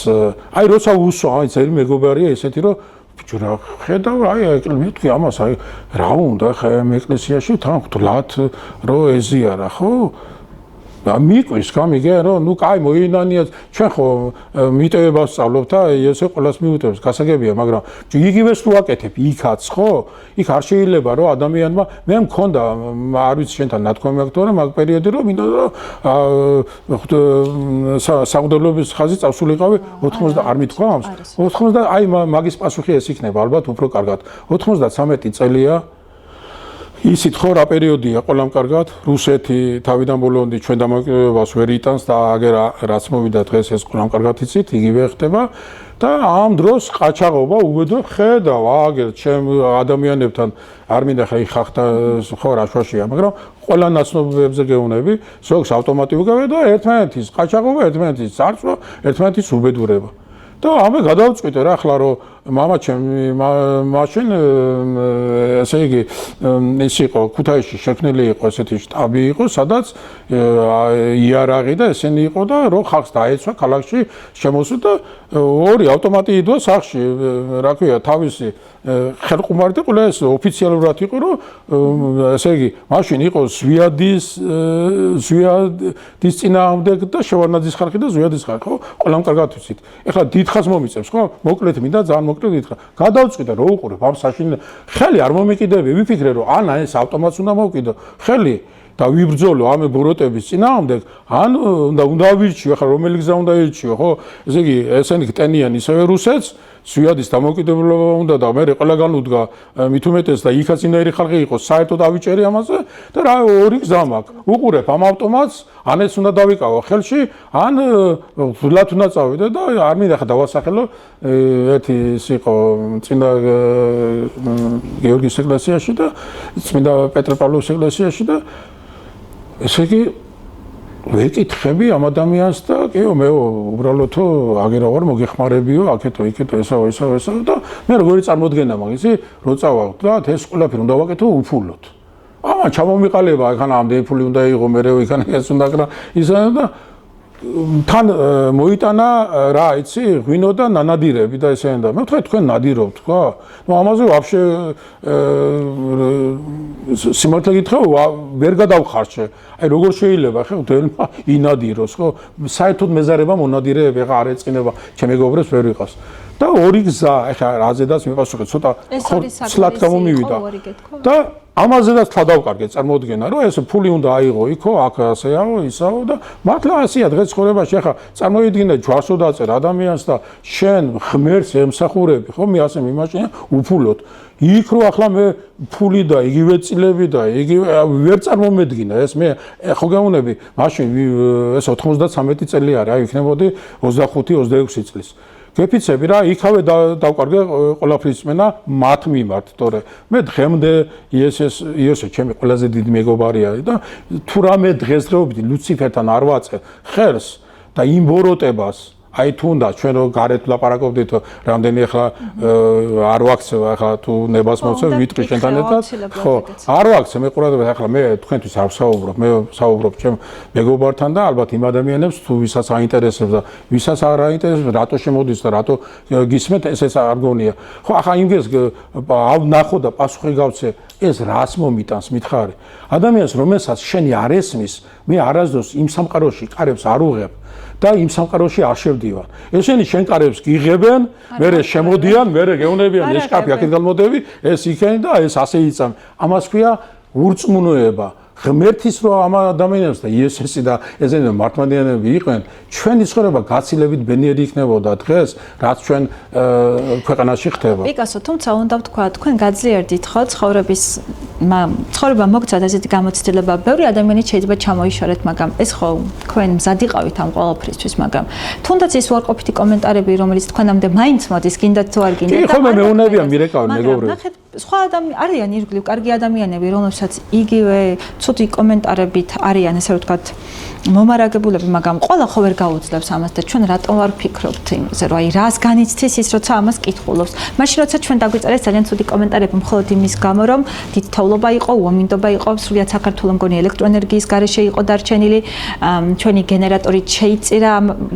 აი როცა უსვა აი ძელი მეგობარია ესეთი რომ ბიჭო რა ხედავ აი მეთქვი ამას აი რა უნდა ხა ეკლესიაში თან ვთვლათ რომ ეზიარა ხო მიყვის გამიგე რომ ნუ კაი მოინანიათ ჩვენ ხო მიტევებას სწავლობ და ესე ყველას მიუტევს გასაგებია მაგრამ იგივეს თუ აკეთებ იქაც ხო იქ არ შეიძლება რომ ადამიანმა მე მქონდა არ ვიცი შენთან ნათქვამი აქვს თორემ მაგ პერიოდი რომ მინდა რომ საუდარლობის ხაზი წავსულიყავი 80 არ მithქვა ამს 80 აი მაგის პასუხი ეს იქნება ალბათ უფრო კარგად 93 წელია ისიც ხო რა პერიოდია ყველამ კარგად რუსეთი თავიდან ბოლომდე ჩვენ დამოუკიდებლობას ვერ იტანს და აგერ რაც მოვიდა დღეს ეს ყველამ კარგად იცით იგივე ხდება და ამ დროს ყაჩაღობა უბედო ხედავ აგერ ჩემ ადამიანებთან არ მინდა ხა ხახთა ხო რაშვაშია მაგრამ ყველა ნაცნობებზე გეუნები ზოგს ავტომატი უგავე და ერთმანეთის ყაჩაღობა ერთმანეთის წარწვა ერთმანეთის უბედურება და ამე გადავწყვიტე რა ახლა რომ მამაჩემი მაშინ ესე იგი ის იყო ქუთაისში შექმნილი იყო ესეთი შტაბი იყო სადაც იარაღი და ესენი იყო და რომ ხალხს დაეცვა ქალაქში შემოსულ და ორი ავტომატი იდვა სახლში რა ქვია თავისი ხელყუმარი და ყველა ეს ოფიციალურად იყო რომ ესე იგი მაშინ იყო ზვიადის წინააღმდეგ და შევარნაძის ხალხი და ზვიადის ხალხი ხო ყველამ კარგად ვიცით ეხლა დიდხანს მომიწევს ხო მოკლედ მინდა ძალიან მოკლედ დიდხანს გადავწყვიტე რომ უყურებ ამ საშინ ხელი არ მომიკიდები ვიფიქრე რომ ანა ეს ავტომატს უნდა მოვკიდო ხელი და ვიბრძოლო ამ ბოროტების წინააღმდეგ ან უნდა ვირჩიო ახლა რომელი გზა უნდა ირჩიო ხო ესე იგი ესენი ხტენიან ისევე რუსეთს ზვიადის დამოუკიდებლობა უნდა და მე ყველგან უდგა მით უმეტეს და იქაც ინაირი ხალხი იყო საერთოდ ავიჭერი ამაზე და რა ორი გზა მაქვს უყურებ ამ ავტომატს ან ეს უნდა დავიკავო ხელში ან ვლად უნდა წავიდე და არ მინდა ხა დავასახელო ერთი ის იყო წინა გეორგის ეკლესიაში და წმინდა პეტრე-პავლეს ეკლესიაში და ესე იგი ვეკითხები ამ ადამიანს და კიო მე უბრალოდ აგერა ვარ მოგეხმარებიო აქეთო იქეთო ესა და მე როგორი წარმოდგენა მაგისი რო წავალ და ეს ყველაფერი უნდა ვაკეთო უფულოდ ამა ჩამომიყალება ახლა ამდენი ფული უნდა იყო მე იქან ეს უნდა კრა ისა და თან მოიტანა რა იცი ღვინო და ნანადირები და ესენი და მე ვთქვი თქვენ ნადირობთ ხო ნუ ამაზე ვაფშე სიმართლე გითხრა ვერ გადავხარშე აი როგორ შეიძლება ხო დელმა ინადიროს ხო საერთოდ მეზარება მონადირეები ახლა არ ეწყინება ჩემ მეგობრებს ვერ ვიყავს და ორი გზა ახლა რაზედაც მიპასუხე ცოტა ცლად გამომივიდა და ამაზედაც თავდავკარგე წარმოუდგენა რომ ეს ფული უნდა აიღო იქო აქ ასეაო ისაო და მართლა ასეა დღეს ცხოვრებაში ახლა წარმოიდგინე ჯვარსო დაწერ ადამიანს და შენ ღმერთს ემსახურები ხო მე ასე მიმაჩნია უფულოდ იქ რო ახლა მე ფული და იგივე წილები და იგივე ვერ წარმომედგინა ეს მე ხო გამონები მაშინ ეს 93 წელი არის აი იქნებოდი 25-26 წლის გეფიცები რა იქავე დავკარგე ყველაფრის მენა მათ მიმართ თორე მე დღემდე იესე ჩემი ყველაზე დიდი მეგობარი არის და თუ რამე დღესდღეობით ლუციფერთან არ ვაწე ხელს და იმ ბოროტებას აი თუნდაც ჩვენ რო გარეთ ვლაპარაკობდით რამდენი ახლა არ ვაქცევ ახლა თუ ნებას მოცევ ვიტყვი შენთან ერთად ხო არ ვაქცევ მე ყურადღებას ახლა მე თქვენთვის არ ვსაუბრობ მე ვსაუბრობ ჩემ მეგობართან და ალბათ იმ ადამიანებს თუ ვისაც აინტერესებს და ვისაც არ აინტერესებს რატო შემოდის და რატო გისმენთ ეს არ გონია ხო ახლა იმგეს ნახო და პასუხი გავცე ეს რას მომიტანს მითხარი ადამიანს რომელსაც შენი არ ესმის მე არასდროს იმ სამყაროში კარებს არ უღებ და იმ სამყაროში არ შევდივარ. ესენი შენ კარებს გიღებენ, მერე შემოდიან, მერე გეუნებიან ეს კაფე აქეთ გამოდები, ეს იქენი და ეს ასე იწამ. ამას ქვია ურწმუნოება. ღმერთის რო ამ ადამიანებს და იესოსი და ესენი მართლმადიანები იყვნენ, ჩვენი ცხოვრება გაცილებით ბედნიერი იქნებოდა დღეს, რაც ჩვენ ქვეყანაში ხდება. პიკასო, თუმცა უნდა ვთქვა, თქვენ გაძლიერდით ხო ცხოვრება მოგცათ ასეთი გამოცდილება, ბევრი ადამიანი შეიძლება ჩამოიშორეთ, მაგრამ ეს ხო თქვენ მზად იყავით ამ ყველაფრისთვის, მაგრამ თუნდაც ის უარყოფითი კომენტარები, რომელიც თქვენამდე მაინც მოდის, გინდათ თუ არ გინდათ. ხო, მე მეუნებიან მირეკავენ მეგობრები. ნახეთ, სხვა ადამიანები არიან ირგვლივ კარგი ადამიანები, რომლებსაც იგივე ცუდი კომენტარებით არიან, ესე ვთქვათ, მომარაგებულები, მაგრამ ყველა ხო ვერ გაუძლებს ამას და ჩვენ რატომ არ ვფიქრობთ იმაზე, რომ აი რას განიცდის ის, როცა ამას კითხულობს. მაშინ როცა ჩვენ დაგვიწერეს ძალიან ცუდი კომენტარები მხოლოდ იმის გამო, რომ დიდთაულობა იყო, უამინდობა იყო, სრულიად საქართველოს მგონი ელექტროენერგიის გარეშე იყო დარჩენილი, ჩვენი გენერატორით შეიწირა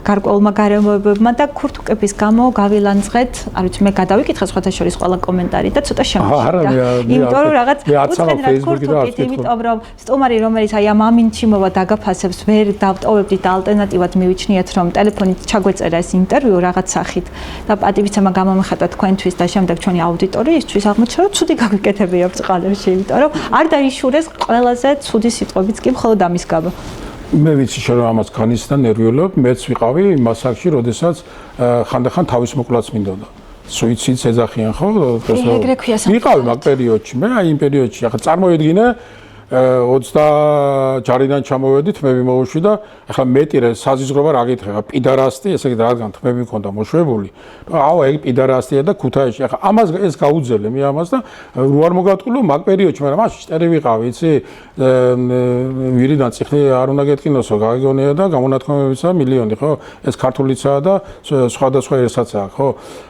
გარკვეულმა გარემოებებმა და ქურთუკების გამო გავილანძღეთ, არ ვიცი, მე გადავიკითხე სხვათა შორის ყველა კომენტარი და ცოტა შემოშინდა. იმიტომ რომ რაღაც უცხოეთ რა ქურთუკით, იმიტომ რომ სტუმარი რომელიც აი ამ ამინჩი მოვა დაგაფასებს ვერ დავტოვებდით და ალტერნატივად მივიჩნიეთ რომ ტელეფონით ჩაგვეწერა ეს ინტერვიუ რაღაც სახით და პატივიცემა გამომეხატა თქვენთვის და შემდეგ ჩვენი აუდიტორიისთვის აღმოჩნდა რომ ცუდი გაგვიკეთებია ბწყალებში იმიტომ რომ არ დაიშურეს ყველაზე ცუდი სიტყვებიც კი მხოლოდ ამის გამო მე ვიცი რომ ამას განიცდა ნერვიულობ მეც ვიყავი მასაკში როდესაც ხანდახან თავის მოკვლაც მინდოდა სუიციდს ეძახიან ხო ვიყავი მაგ პერიოდში მე აი იმ პერიოდში ახლა წარმოვიდგინე 20 ჯარიდან ჩამოვედით, მე მიმოვუშვი და ახლა მეტი საზიზღრობა რა გითხრა, პიდარასტი, ესე იგი რადგან თმები მქონდა მოშვებული. აუ, ეგ პიდარასტია და ქუთაისში. ახლა ამას ეს გაუძელე მე ამას და რო არ მოგატყულო მაგ პერიოდში, მაგრამ მაშინ შტერი ვიყავი, იცი, ვირიდან წიხლი არ უნდა გეტკინოსო, გაგიგონია და გამონათქვამებისა მილიონი, ხო? ეს ქართულიცაა და სხვადასხვა ერთსაცაა, ხო?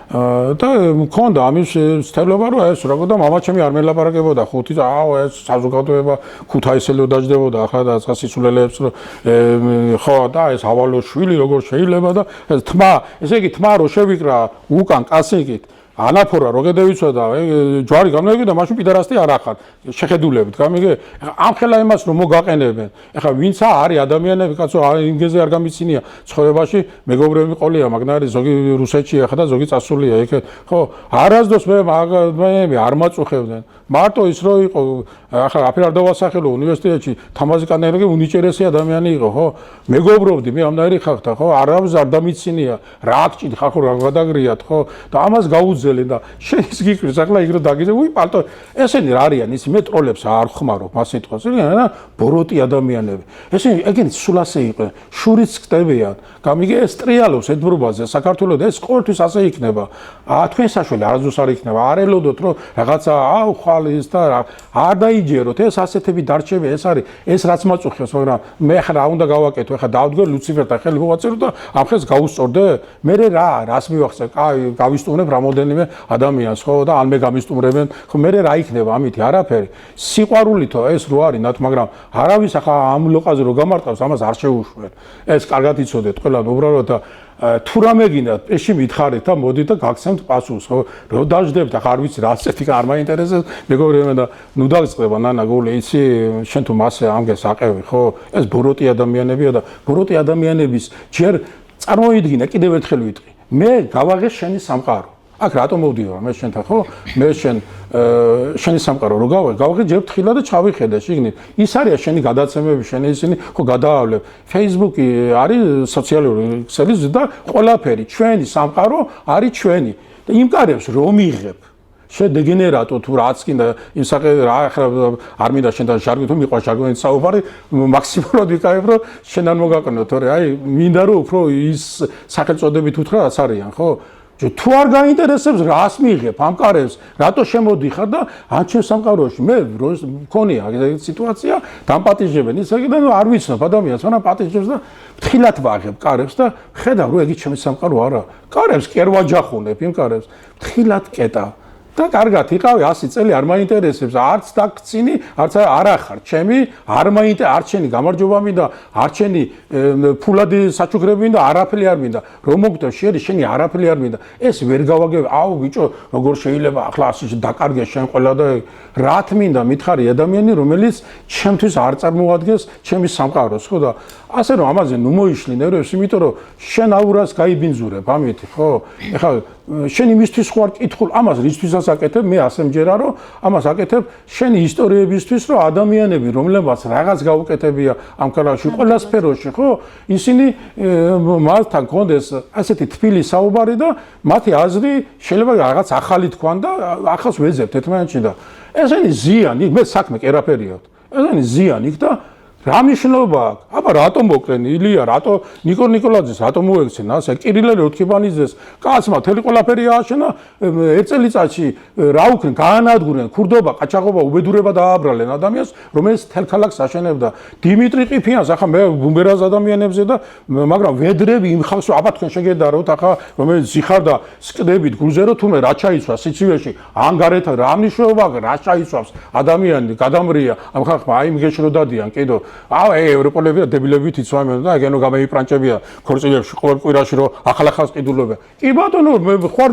და მქონდა ამის ცდილობა რომ ეს როგორ და მამაჩემი არ მელაპარაკებოდა ხუთი ეს საზოგადოება ქუთაისელო დაждდებოდა ახლა და სიცულელებს ხო და ეს ავალო შვილი როგორ შეიძლება და ეს თმა ესე იგი თმა რო შევიკრა უკან კასიკით ანაფორა როგედევიცა და ჯვარი გამოვიდა მაშინ პიდარასტი არ ახარ შეხედულებით გამიგე ამ ხელა იმას რომ მოგაყენებენ ეხლა ვინცა არის ადამიანები კაცო ინგლისზე არ გამიცინია ცხოვრებაში მეგობრები ყოლია მაგნარი ზოგი რუსეთში ახლა და ზოგი წასულია იქ ხო არასდროს მე არ მაწუხებდნენ მარტო ის რო იყო ახლა აფერ არ დავასახელო უნივერსიტეტში თამაზი კანერგი უნიჭერესი ადამიანი იყო ხო მეგობრობდი მე ამნაირი ხალხთა ხო არავის არ დამიცინია რა აკჭით ხალხო რა გადაგრიათ ხო და ამას გაუძელენ და შენის გიკვირს ახლა იგრო დაგიძე უი პალტო ესენი რა არიან ისი მე ტროლებს არ ხმარო მას სიტყვას რა ბოროტი ადამიანები ესენი ეგენ სულ ასე იყვნენ შურიც ხტებიან გამიგე ეს ტრიალობს ედბრუბაზე საქართველოს ეს ყოველთვის ასე იქნება თქვენ საშველი არასდროს არ იქნება არ ელოდოთ რომ რაღაცა ხვალის და არ დაიჯეროთ ეს ასეთები დარჩები ეს არის ეს რაც მაწუხებს მაგრამ მე ხა რა უნდა გავაკეთო ხა დავდგე ლუციფერთან ხელი მოვაწერო და ამ ხელს გავუსწორდე მე რას მივახსე გავისტუმრებ რამოდენიმე ადამიანს ხო და ან მე გამისტუმრებენ ხო მე რა იქნება ამითი არაფერი სიყვარულითო ეს რო არის ნათ მაგრამ არავის ახლა ამ ლოყაზე რო გამარტავს ამას არ შეუშვენ ეს კარგად იცოდეთ ყველა უბრალოდ და თუ რამე გინდათ ეში მითხარით და მოდით და გაგცემთ პასუხს ხო რო დაждდებთ ახლა არ ვიცი რა ასეთი არ მაინტერესებს მეგობრებმა და ნუ დაგწყდება ნანა გული იცი შენ თუ მასე ამგეს აყევი ხო ეს ბოროტი ადამიანებია და ბოროტი ადამიანების ჯერ წარმოიდგინე კიდევ ერთხელ ვიტყვი მე გავაღე შენი სამყარო აქ რატომ მოვდივარ მე შენთან ხო მე შენი სამყარო რო გავაღე ჯერ ფრთხილა და ჩავიხედე შიგნით ის არის შენი გადაცემები შენი ისინი ხო გადაავლებ Facebook-ი არის სოციალური ქსელი და ყველაფერი ჩვენი სამყარო არის ჩვენი და იმ კარებს რომ იღებ შედეგენერატო თუ რაც კიდე იმ საკე რა ახლა არ მინდა შენთან ჟარგი თუ მიყვარს ჟარგონით საუბარი მაქსიმალურად ვიკავებ რომ შენთან მოგაყნო თორე აი მინდა რომ უფრო ის სახელწოდებით უთხრა რაც არიან ხო თუ არ გაინტერესებს რას მიიღებ ამ კარებს რატო შემოდიხარ და ან ჩემ სამყაროში მე მქონია ეგ სიტუაცია დამპატიჟებენ ისეგიდან არ ვიცნობ ადამიანს მაგრამ პატიჟებს და ფრთხილად ვაღებ კარებს და ხედავ რომ ეგ ჩემი სამყარო არა კარებს კერვაჯახუნებ იმ კარებს ფრთხილად კეტა და კარგად იყავი 100 წელი არ მაინტერესებს არც დაგცინი არც არ ახარ ჩემი არ არც შენი გამარჯობა მინდა არც შენი ფულადი საჩუქრები მინდა არაფერი არ მინდა რომ მოგდო შენი არაფერი არ მინდა ეს ვერ გავაგებ აუ ბიჭო როგორ შეიძლება ახლა ასე დაკარგე შენ ყველა და რათ მინდა მითხარი ადამიანი რომელიც ჩემთვის არ წარმოადგენს ჩემი სამყაროს ხო და ასე რომ ამაზე ნუ მოიშლი ნერვებს იმიტომ რომ შენ აურას გაიბინძურებ ამით ხო ეხლა შენ იმისთვის ხوار კითხულ ამას რისთვისაც აკეთებ მე ასე მჯერა რომ ამას აკეთებ შენი ისტორიებისთვის რომ ადამიანები რომლებაც რაღაც გაუკეთებია ამ ქალაქში ყველა სფეროში ხო ისინი მათთან კონდეს ასეთი თბილი საუბარი და მათი აზრი შეიძლება რაღაც ახალი თქვან და ახალს ვეძებთ ერთმანეთში და ესენი ზიანი მე საქმე კერაფერიოთ ესენი ზიანი და რა მნიშვნელობა აქვს? აბა რატომ მოკრენ ილია, რატო ნიკო ნიკოლაძეს, რატომ მოექცენ ასე კირილე როთქიბანიძეს, კაცმა თელი ყველაფერი ააშენა ერთ წელიწადში რა უკრენ, გაანადგურენ, ქურდობა, ყაჩაღობა, უბედურება დააბრალენ ადამიანს, რომელიც თელ ქალაქს აშენებდა. დიმიტრი ყიფიანს ახლა მე ბუმბერას ადამიანებზე და მაგრამ ვედრები იმ ხალხს აბა თქვენ შეგედაროთ ახლა რომელიც ზიხარ და სკდებით გულზე რომ თუმე რა ჩაიცვა სიცივეში, ანგარეთ რა მნიშვნელობა აქვს, რა ჩაიცვავს ადამიანი, გადამრია ამ ხალხმა აი მიგეშრო დადიან, კიდო აუ ევროპელები და დებილებით იცვამენ და ეგენო გამეიფრანჭებია ქორწილებში ყოველ კვირაში რომ ახალ-ახალს ყიდულობენ. კი ბატონო მე ხوار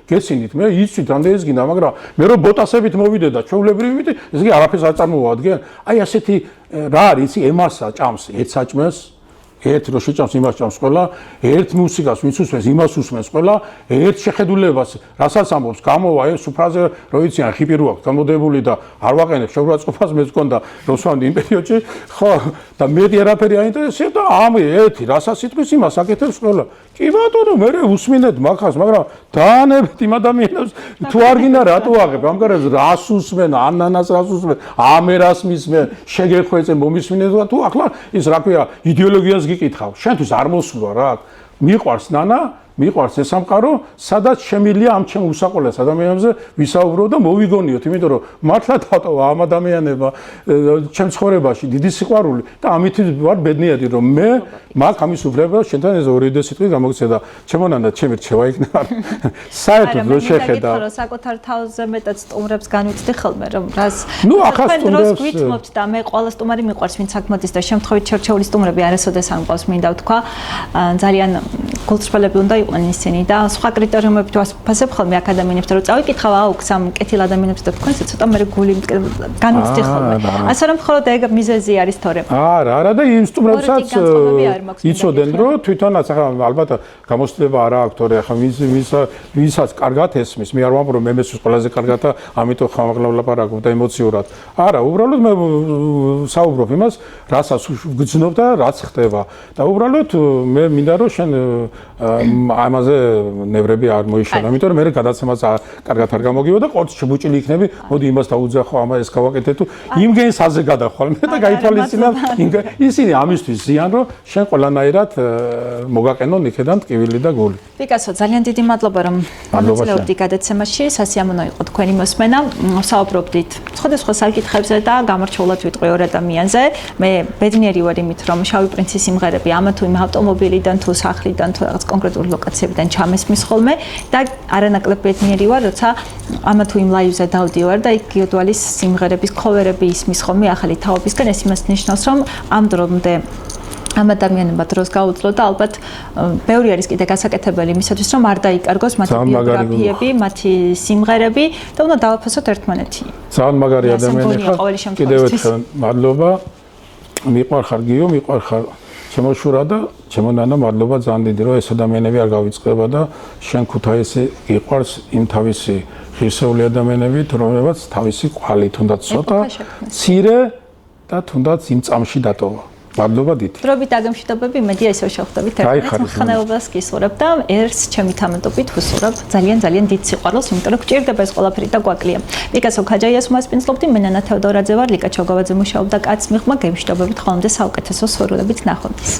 გეცინით მე იცით რამდენი ეს გინდა მაგრამ მე რომ ბოტასებით მოვიდე და ჩვეულებრივით ეს კი არაფერს არ წარმოუადგენ. აი ასეთი რა არის იცი ემასა ჭამს ეცაჭმეს ერთ რო შეჭამს იმას ჭამს ყველა ერთ მუსიკას ვინც უსმენს იმას უსმენს ყველა ერთ შეხედულებას რასაც ამბობს გამოვა ეს სუფრაზე რო იციან ხიპი რო აქვს გამოდებული და არ ვაყენებ შეურაცხყოფას მეც მქონდა რუსვანდი იმ პერიოდში ხო და მეტი არაფერი აინტერესებს და ამ ერთი რასაც იტყვის იმას აკეთებს ყველა კი ბატონო მე უსმინეთ მაგას მაგრამ დაანებთ იმ ადამიანებს თუ არ გინდა რატო აღებ ამ კარებს რას უსმენ ანანას რას უსმენ ამერას მისმენ შეგეხვეწე მომისმინეთ და თუ ახლა ის რა ქვია იდეოლოგიას გიკითხავ შენთვის არ მოსულა რა მიყვარს ნანა მიყვარს ეს სამყარო, სადაც შემილია ამ ჩემ უსაყოლეს ადამიანებზე ვისაუბრო და მოვიგონიოთ, იმიტომ რომ მართლა დატოვა ამ ადამიანებმა ჩემ ცხოვრებაში დიდი სიყვარული და ამით ვარ ბედნიერი, რომ მე მაგ ამის უფლება შენთან ეს ორი სიტყვი გამოგცე და ჩემონანა ჩემი რჩევა იქნება. საერთოდ რო შეხედა. არა, მე საკუთარ თავზე მეტად სტუმრებს განვიცდი ხელმე, რომ რას ახლა სტუმრებს გვითმობთ და მე ყველა სტუმარი მიყვარს, ვინც აქ მოდის და შემთხვევით ჩერჩეული სტუმრები არასოდეს არ მყავს, მინდა ვთქვა, ძალიან გულწრფელები უნდა იყვნენ ისინი და სხვა კრიტერიუმებით ვაფასებ ხოლმე აქ ადამიანებს, რომ წავიკითხავ აუქს ამ კეთილ ადამიანებს და თქვენს ცოტა მე გული განვიცდი ხოლმე. ასე რომ მხოლოდ ეგ მიზეზი არის თორემ. არა და იმ სტუმრებსაც იცოდნენ, რომ თვითონაც ახლა ალბათ გამოსწრება არა აქვს თორე ახლა ვისაც კარგად ესმის, მე არ ვამბობ რომ მე მესმის ყველაზე კარგად და ამიტომ ხმამაღლა ვლაპარაკობ და ემოციურად. არა, უბრალოდ მე საუბრობ იმას, რასაც ვგრძნობ და რაც ხდება. და უბრალოდ მე მინდა რომ შენ ამაზე ნევრები არ მოიშალა, იმიტომ რომ მე გადაცემას კარგად არ გამოგივა და ყოველთვის შემოჭილი იქნები, მოდი იმას დაუძახო, ამა ეს გავაკეთე თუ იმგენს აზე გადახვალ მე და გაითვალისწინებ ისინი ამისთვის ზიან რომ შენ ყველანაირად მოგაყენონ იქედან ტკივილი და გული. პიკასო, ძალიან დიდი მადლობა რომ მონაწილეობდი გადაცემაში, სასიამოვნო იყო თქვენი მოსმენა. საუბრობდით სხვადასხვა საკითხებზე და გამორჩეულად ვიტყვი ორ ადამიანზე. მე ბედნიერი ვარ იმით, რომ შავი პრინცის სიმღერები ამა თუ იმ ავტომობილიდან თუ სახლიდან თუ რაღაც კონკრეტული ლოკაციებიდან ჩამესმის ხოლმე და არანაკლებ ბედნიერი ვარ, როცა ამა თუ იმ ლაივზე დავდივარ და იქ გიოდვალის სიმღერების ქოვერები ისმის ხოლმე ახალი თაობისგან. ეს იმას ნიშნავს, რომ ამ დრომდე ამ ადამიანებმა დროს გაუძლო და ალბათ ბევრი არის კიდე გასაკეთებელი იმისათვის, რომ არ დაიკარგოს მათი ბიოგრაფიები, მათი სიმღერები და უნდა დავაფასოთ ერთმანეთი. ძალიან მაგარი ადამიანი ხარ. კიდევ ერთხელ მადლობა. მიყვარხარ გიო, მიყვარხარ შემოშურა და ჩემონანა მადლობა ძალიან დიდი რომ ეს ადამიანები არ გავიწყება და შენ ქუთაისი იყვარს იმ თავისი ღირსეული ადამიანებით, რომლებიც თავისი ყვალი თუნდაც ცოტა ცირე და თუნდაც იმ წამში დატოვა. მადლობა დიდი. დროებით აგემშვიდობები, იმედია ისევ შევხვდებით ერთმანეთს, მხნეობას გისურვებ და ერს ჩემი თამამტობით ვუსურვებ ძალიან დიდ სიყვარულს, იმიტომ რომ გჭირდება ეს ყველაფერი და გვაკლია. პიკასო ქაჯაიას მასპინძლობდი, მე ნანა თევდორაძე ვარ, ლიკა ჩოგავაძე მუშაობდა კაც მიღმა, გემშვიდობებით, ხოლმე საუკეთესო სურვილებით ნახვამდის.